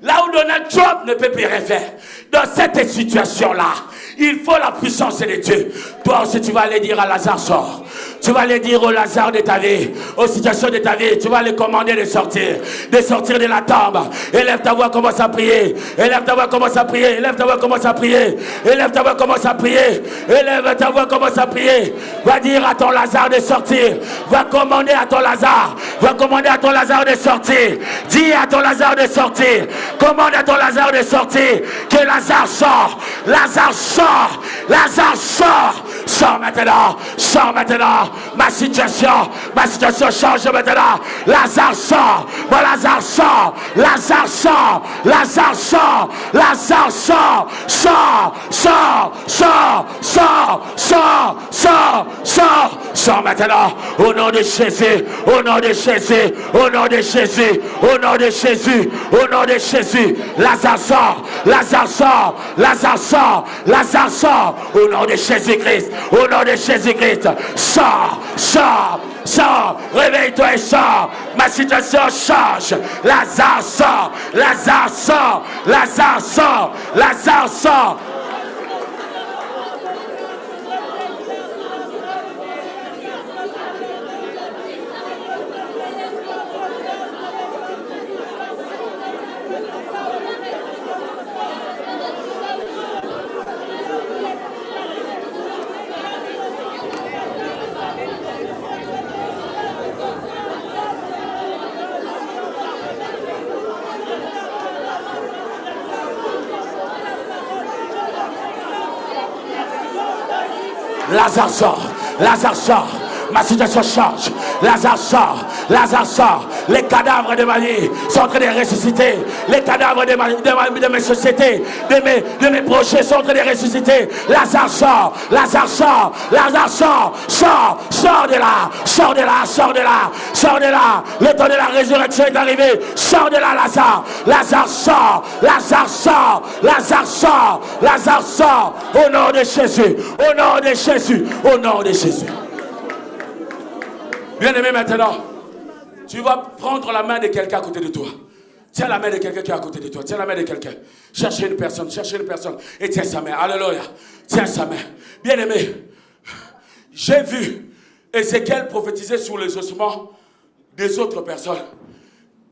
là où Donald Trump ne peut plus rien faire. Dans cette situation-là, il faut la puissance de Dieu. Toi aussi, tu vas aller dire à Lazare, sors. Tu vas aller dire au Lazare de ta vie, aux situations de ta vie, tu vas les commander de sortir de la tombe. Élève ta voix, commence à prier. Élève ta voix, commence à prier. Élève ta voix, commence à prier. Élève ta voix, commence à prier. Élève ta voix, commence à prier. Va dire à ton Lazare de sortir. Va commander à ton Lazare. Va commander à ton Lazare de sortir. Dis à ton Lazare de sortir. Commande à ton Lazare de sortir. Que Lazare sort. Lazare sort. Lazare sort. Sors maintenant. Sors maintenant. Ma situation change maintenant. Lazare sort. Mon Lazare sort. Lazare sort. Lazare sort. Lazare sort. Sort. Sort. Sort. Sort. Sort. Sort. Sort. Sort maintenant. Au nom de Jésus. Au nom de Jésus. Au nom de Jésus. Au nom de Jésus. Au nom de Jésus. Lazare sort. Lazare sort. Lazare sort. Lazare sort. Au nom de Jésus-Christ. Au nom de Jésus-Christ. Sors. Sors. Sors. Réveille-toi et sors. Ma situation change. Lazare sort. Lazare sort. Lazare sort. Lazare sort. Lazare sort. Lazare sort. Ma situation change. Lazare sort. Lazare sort. Les cadavres de ma vie sont en train de ressusciter. Les cadavres de mes sociétés, de mes projets sont en train de ressusciter. Lazare sort. Lazare sort. Lazare sort. Sort. Sors de là. Sors de là. Sors de là. Sors de là. Le temps de la résurrection est arrivé. Sors de là, Lazare. Lazare sort. Lazare sort. Lazare sort. Lazare sort. Au nom de Jésus. Au nom de Jésus. Au nom de Jésus. Bien-aimé maintenant, Tu vas prendre la main de quelqu'un à côté de toi. Tiens la main de quelqu'un qui est à côté de toi. Tiens la main de quelqu'un. Cherchez une personne et tiens sa main. Alléluia. Tiens sa main. Bien-aimé, j'ai vu Ézéchiel prophétiser sur les ossements des autres personnes.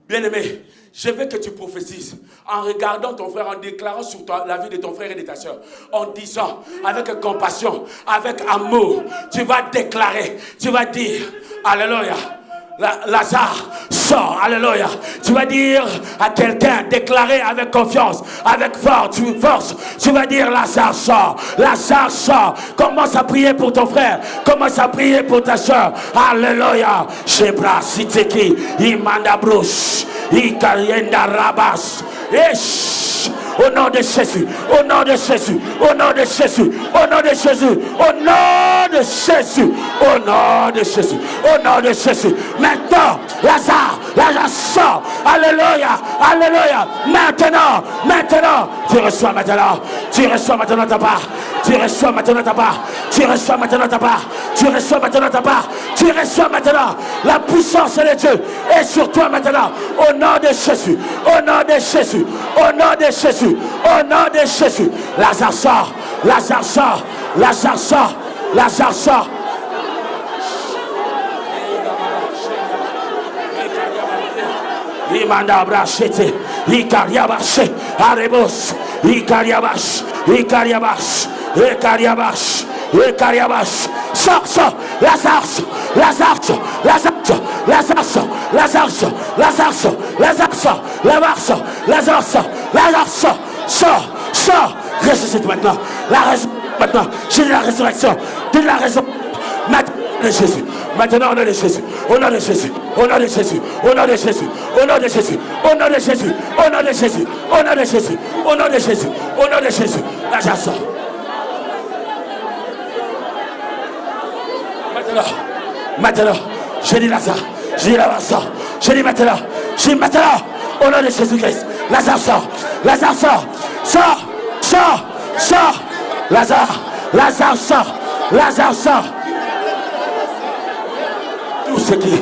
Bien-aimé, je veux que tu prophétises en regardant ton frère, en déclarant sur la vie de ton frère et de ta soeur, en disant avec compassion, avec amour, tu vas déclarer, tu vas dire, alléluia, Lazare, sors, alléluia. Tu vas dire à quelqu'un, déclarer avec confiance, avec force, tu vas dire Lazare, sors, Lazare, sors. Commence à prier pour ton frère, commence à prier pour ta soeur, alléluia. Shebra, Siteki, Imanda Bruce, Ikarienda Rabas, au nom de Jésus, au nom de Jésus, au nom de Jésus, au nom de Jésus, au nom de Jésus, au nom de Jésus, au nom de Jésus. Maintenant, Lazare sort. Alléluia, alléluia. Maintenant, tu reçois maintenant ta part. Tu reçois maintenant ta part. Tu reçois maintenant ta part. Tu reçois maintenant ta part. Tu reçois maintenant la puissance de Dieu est sur toi maintenant. Au nom de Jésus, au nom de Jésus, au nom de Jésus, au nom de Jésus. Lazare sort, Lazare sort, Lazare sort, Lazare sort. Imanda brachete, Ikariabash, Arebos, Ikariabash, Ikariabash, Ikariabash, Ikariabash. Sors, Lazare, Lazare, Lazare, Lazare, Lazare, Lazare, Lazare, Lazare, Lazare, Lazare, sors, ressuscite maintenant, la résurrection maintenant, j'ai la résurrection, de la résurrection, maintenant de Jésus, maintenant au nom de Jésus, au nom de Jésus, au nom de Jésus, au nom de Jésus, au nom de Jésus, au nom de Jésus, au nom de Jésus, au nom de Jésus, au nom de Jésus, au nom de Jésus, Lazare sort. Maintenant, je dis Lazare, je dis Lazare sort, je dis maintenant, au nom de Jésus-Christ, Lazare sort, Lazare sort, sort, Lazare sort, Lazare sort. Tout ce qui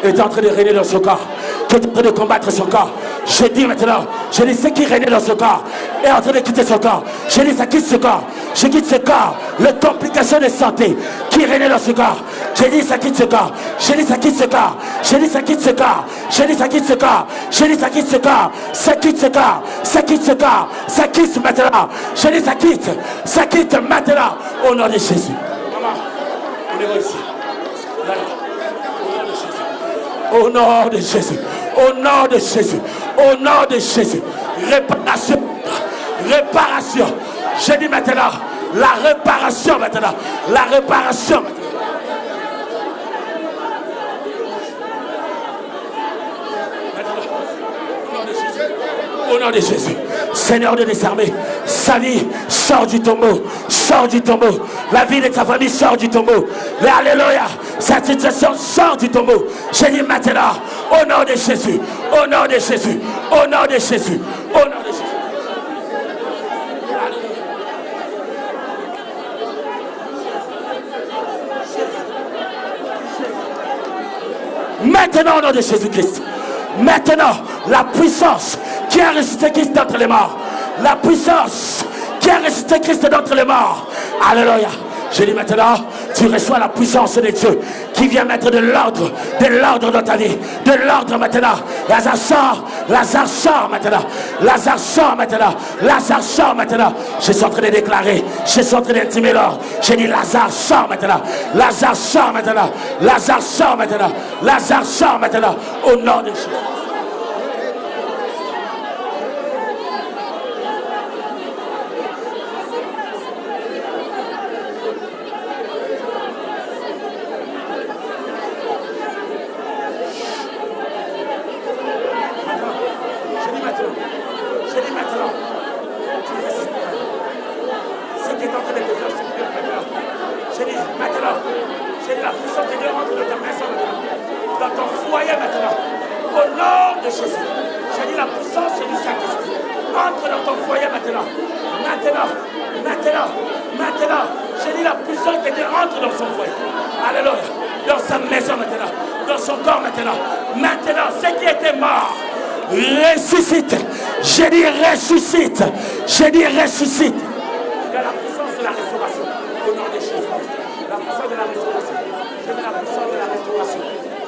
est en train de régner dans son corps, qui est en train de combattre son corps, je dis maintenant, je dis ce qui régnait dans son corps est en train de quitter son corps. Je dis ça quitte ce corps, je quitte ce corps, les complications de santé qui régnait dans ce corps. Je dis ça quitte ce corps, je dis ça quitte ce corps, je dis ça quitte ce corps, je dis ça quitte ce corps, je dis ça quitte ce corps, ça quitte ce corps, ça quitte ce corps, ça quitte maintenant. Je dis ça quitte maintenant au nom de Jésus. Maman, on est ici. Au nom de Jésus, au nom de Jésus, au nom de Jésus, réparation, je dis maintenant, la réparation maintenant, la réparation maintenant. Au nom de Jésus, Seigneur de des armées, sa vie sort du tombeau, la vie de ta famille sort du tombeau, alléluia, cette situation sort du tombeau. Je dis maintenant, au nom de Jésus, au nom de Jésus, au nom de Jésus, au nom de Jésus. Maintenant, au nom de Jésus-Christ, maintenant, la puissance qui a ressuscité Christ d'entre les morts, la puissance qui a ressuscité Christ d'entre les morts, alléluia. Je dis maintenant, tu reçois la puissance de Dieu qui vient mettre de l'ordre dans ta vie, de l'ordre maintenant. Lazare sort maintenant, Lazare sort maintenant, Lazare sort maintenant. Je suis en train de déclarer, je suis en train d'intimer l'ordre. Je dis Lazare sort maintenant, Lazare sort maintenant, Lazare sort maintenant, Lazare sort maintenant, au nom de Jésus. Maintenant, je dis la puissance de Dieu entre dans son foyer. Alléluia. dans sa maison maintenant, dans son corps maintenant. Maintenant, ce qui était mort, ressuscite. J'ai dit ressuscite. J'ai dit ressuscite. Il y a la puissance de la restauration. Au nom de Jésus. La puissance de la restauration. Je veux la puissance de la restauration.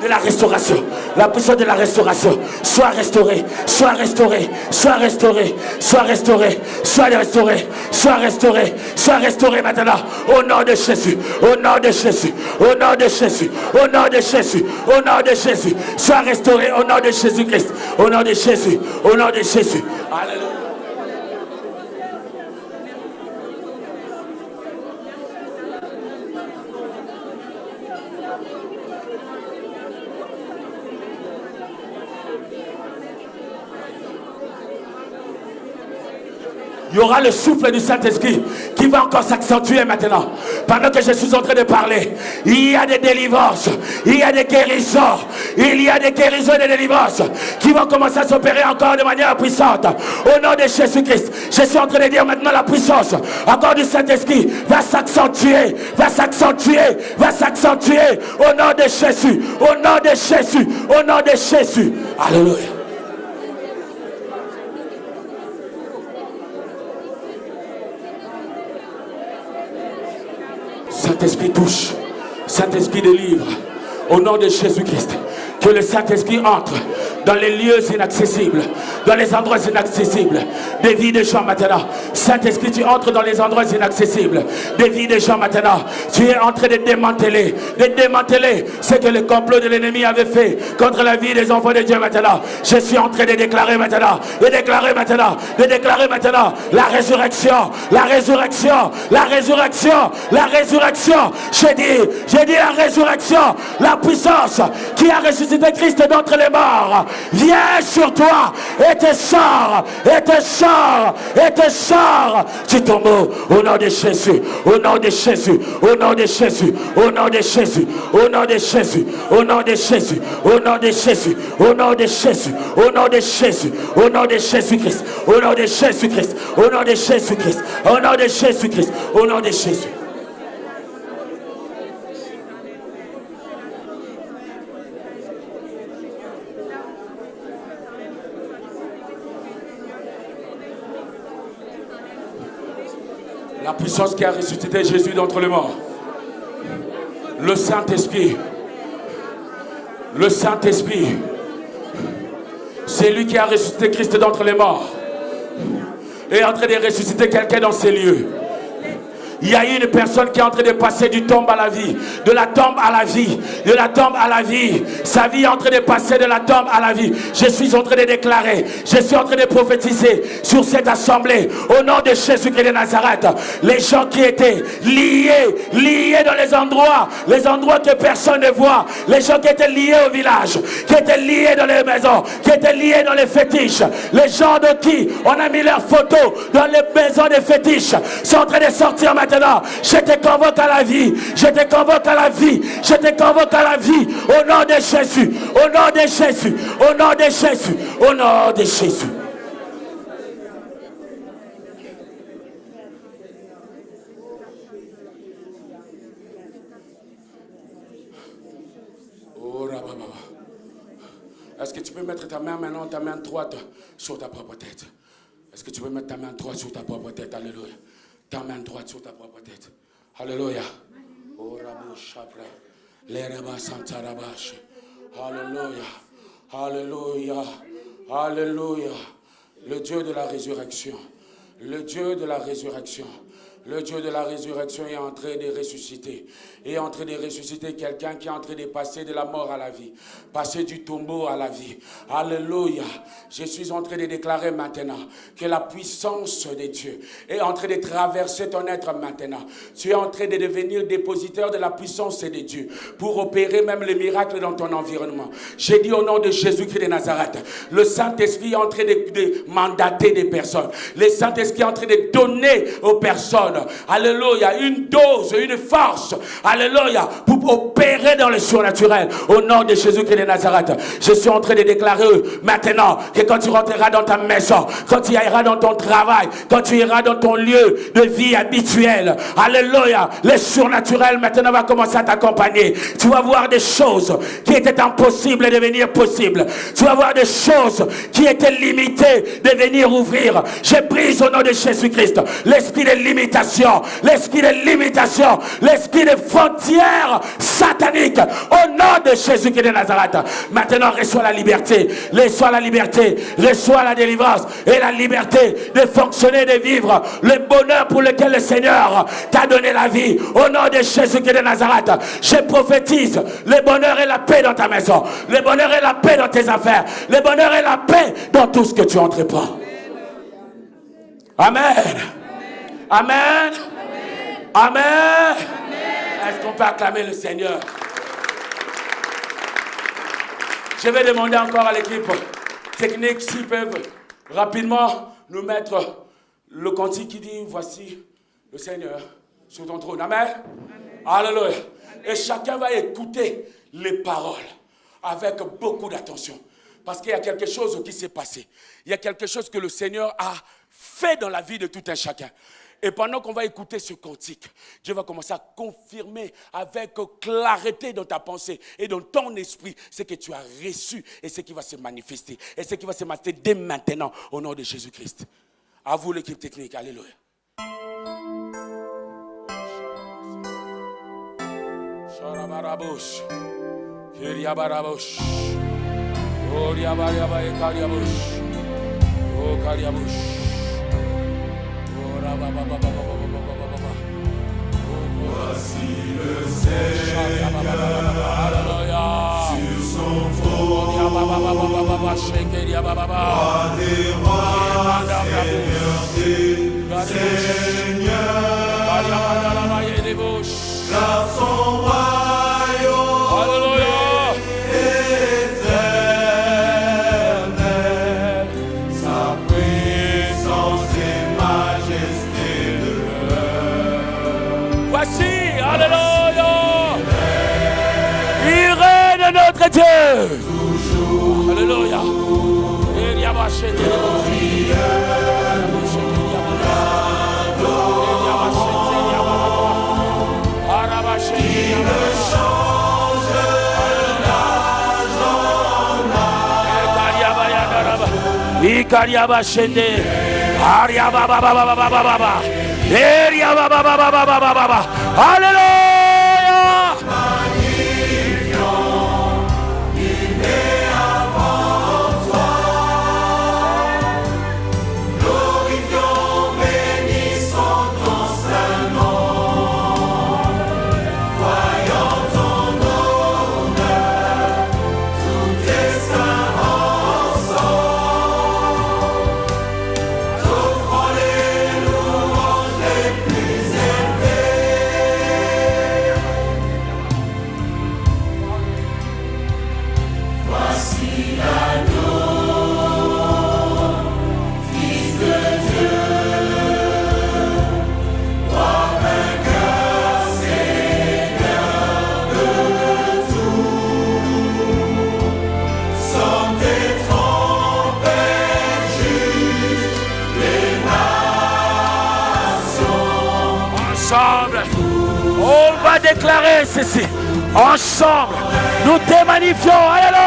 De la restauration, la puissance de la restauration, soit restauré, soit restauré, soit restauré, soit restauré, soit restauré, soit restauré, soit restauré maintenant, au nom de Jésus, au nom de Jésus, au nom de Jésus, au nom de Jésus, au nom de Jésus, soit restauré au nom de Jésus-Christ, au nom de Jésus, au nom de Jésus. Alléluia. Il y aura le souffle du Saint-Esprit qui va encore s'accentuer maintenant. Pendant que je suis en train de parler, il y a des délivrances, il y a des guérisons, il y a des guérisons et des délivrances qui vont commencer à s'opérer encore de manière puissante. Au nom de Jésus-Christ, je suis en train de dire maintenant la puissance encore du Saint-Esprit va s'accentuer, va s'accentuer, va s'accentuer au nom de Jésus, au nom de Jésus, au nom de Jésus. Alléluia. Saint-Esprit touche, Saint-Esprit délivre, au nom de Jésus-Christ. Que le Saint-Esprit entre dans les lieux inaccessibles, dans les endroits inaccessibles des vies des gens maintenant. Saint-Esprit, tu entres dans les endroits inaccessibles des vies des gens maintenant. Tu es en train de démanteler ce que le complot de l'ennemi avait fait contre la vie des enfants de Dieu maintenant. Je suis en train de déclarer maintenant, de déclarer maintenant la résurrection, la résurrection, la résurrection, la résurrection. J'ai dit la résurrection, la puissance qui a ressuscité Christ d'entre les morts vient sur toi et te sort, et te sort, et te sort du tombeau au nom de Jésus, au nom de Jésus, au nom de Jésus, au nom de Jésus, au nom de Jésus, au nom de Jésus, au nom de Jésus, au nom de Jésus, au nom de Jésus, au nom de Jésus-Christ, au nom de Jésus-Christ, au nom de Jésus-Christ, au nom de Jésus-Christ, au nom de Jésus. La puissance qui a ressuscité Jésus d'entre les morts. Le Saint-Esprit. Le Saint-Esprit. C'est lui qui a ressuscité Christ d'entre les morts. Et est en train de ressusciter quelqu'un dans ces lieux. Il y a une personne qui est en train de passer du tombe à la vie, de la tombe à la vie, de la tombe à la vie. Sa vie est en train de passer de la tombe à la vie. Je suis en train de déclarer, je suis en train de prophétiser sur cette assemblée, au nom de Jésus-Christ de Nazareth. Les gens qui étaient liés dans les endroits que personne ne voit, les gens qui étaient liés au village, qui étaient liés dans les maisons, qui étaient liés dans les fétiches, les gens de qui on a mis leurs photos dans les maisons des fétiches, sont en train de sortir maintenant. Je te convoque à la vie, je te convoque à la vie, je te convoque à la vie, au nom de Jésus, au nom de Jésus, au nom de Jésus, au nom de Jésus. Oh, est-ce que tu peux mettre ta main maintenant, ta main droite sur ta propre tête? Est-ce que tu peux mettre ta main droite sur ta propre tête? Alléluia. Ta main droite sur ta propre tête. Alléluia. Oh, Rabou Chapra. Les Rabas Santarabash. Alléluia. Alléluia. Alléluia. Le Dieu de la résurrection. Le Dieu de la résurrection. Le Dieu de la résurrection est en train de ressusciter. Est en train de ressusciter quelqu'un qui est en train de passer de la mort à la vie. Passer du tombeau à la vie. Alléluia. Je suis en train de déclarer maintenant que la puissance de Dieu est en train de traverser ton être maintenant. Tu es en train de devenir dépositaire de la puissance de Dieu pour opérer même les miracles dans ton environnement. J'ai dit au nom de Jésus-Christ de Nazareth, le Saint-Esprit est en train de mandater des personnes. Le Saint-Esprit est en train de donner aux personnes donne, alléluia, une dose, une force, alléluia, pour opérer dans le surnaturel. Au nom de Jésus-Christ de Nazareth, je suis en train de déclarer maintenant que quand tu rentreras dans ta maison, quand tu iras dans ton travail, quand tu iras dans ton lieu de vie habituel, alléluia, le surnaturel maintenant va commencer à t'accompagner. Tu vas voir des choses qui étaient impossibles de devenir possibles. Tu vas voir des choses qui étaient limitées de venir ouvrir. Je brise au nom de Jésus-Christ l'esprit de limitation, l'esprit de limitation, l'esprit de frontières sataniques au nom de Jésus-Christ de Nazareth. Maintenant reçois la liberté, reçois la liberté, reçois la délivrance et la liberté de fonctionner, de vivre le bonheur pour lequel le Seigneur t'a donné la vie. Au nom de Jésus-Christ de Nazareth, je prophétise le bonheur et la paix dans ta maison, le bonheur et la paix dans tes affaires, le bonheur et la paix dans tout ce que tu entreprends. Amen. Amen. Amen. Est-ce qu'on peut acclamer le Seigneur? Je vais demander encore à l'équipe technique s'ils peuvent rapidement nous mettre le cantique qui dit « Voici le Seigneur sur ton trône ». Amen. Alléluia. Et chacun va écouter les paroles avec beaucoup d'attention. Parce qu'il y a quelque chose qui s'est passé. Il y a quelque chose que le Seigneur a fait dans la vie de tout un chacun. Et pendant qu'on va écouter ce cantique, Dieu va commencer à confirmer avec clarté dans ta pensée et dans ton esprit ce que tu as reçu et ce qui va se manifester. Et ce qui va se manifester dès maintenant au nom de Jésus-Christ. À vous l'équipe technique. Alléluia. Sharabarabush. Kiriabarabush. Oriabayaba et Kariabush. Oh Kariabush. Voici le Seigneur sur son trône, roi des rois, Seigneur des seigneurs, car son royaume est éternel, sa puissance et majesté demeurent. Voici, alléluia, il règne notre Dieu. Toujours. Alléluia. Alléluia. On va déclarer ceci. Ensemble, nous te magnifions. Alléluia.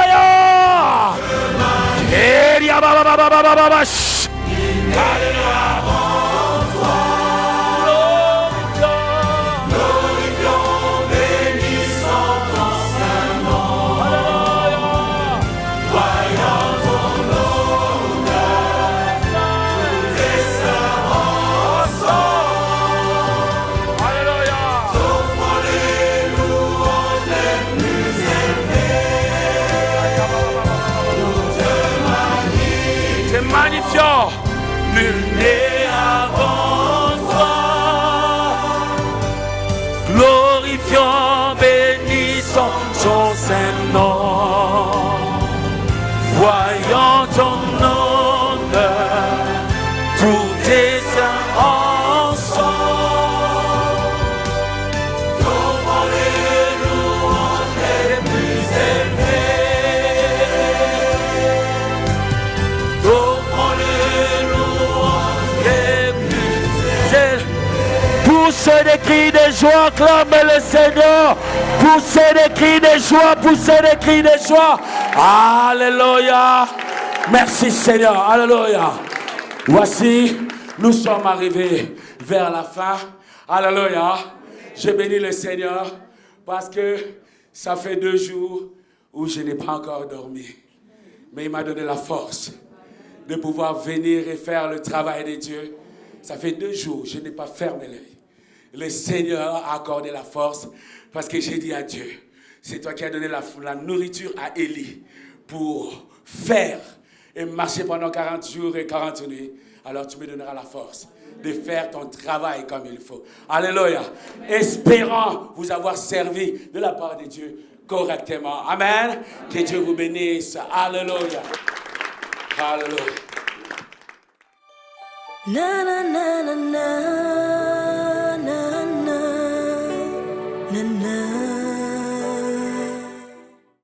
Nul n'est avant toi. Glorifions, bénissons son Saint-Nom. Voyons ton honneur, tous tes saints ensemble. joie, acclamez le Seigneur. Poussez des cris de joie, poussez des cris de joie. Alléluia. Merci Seigneur, alléluia. Voici, nous sommes arrivés vers la fin. Alléluia. Je bénis le Seigneur parce que ça fait 2 jours où je n'ai pas encore dormi. Mais il m'a donné la force de pouvoir venir et faire le travail de Dieu. Ça fait 2 jours, je n'ai pas fermé l'œil. Le Seigneur a accordé la force parce que j'ai dit à Dieu, c'est toi qui as donné la nourriture à Élie pour faire et marcher pendant 40 jours et 40 nuits. Alors tu me donneras la force de faire ton travail comme il faut. Alléluia. Espérant vous avoir servi de la part de Dieu correctement. Amen. Que Dieu vous bénisse. Alléluia. Alléluia. Na na na na na.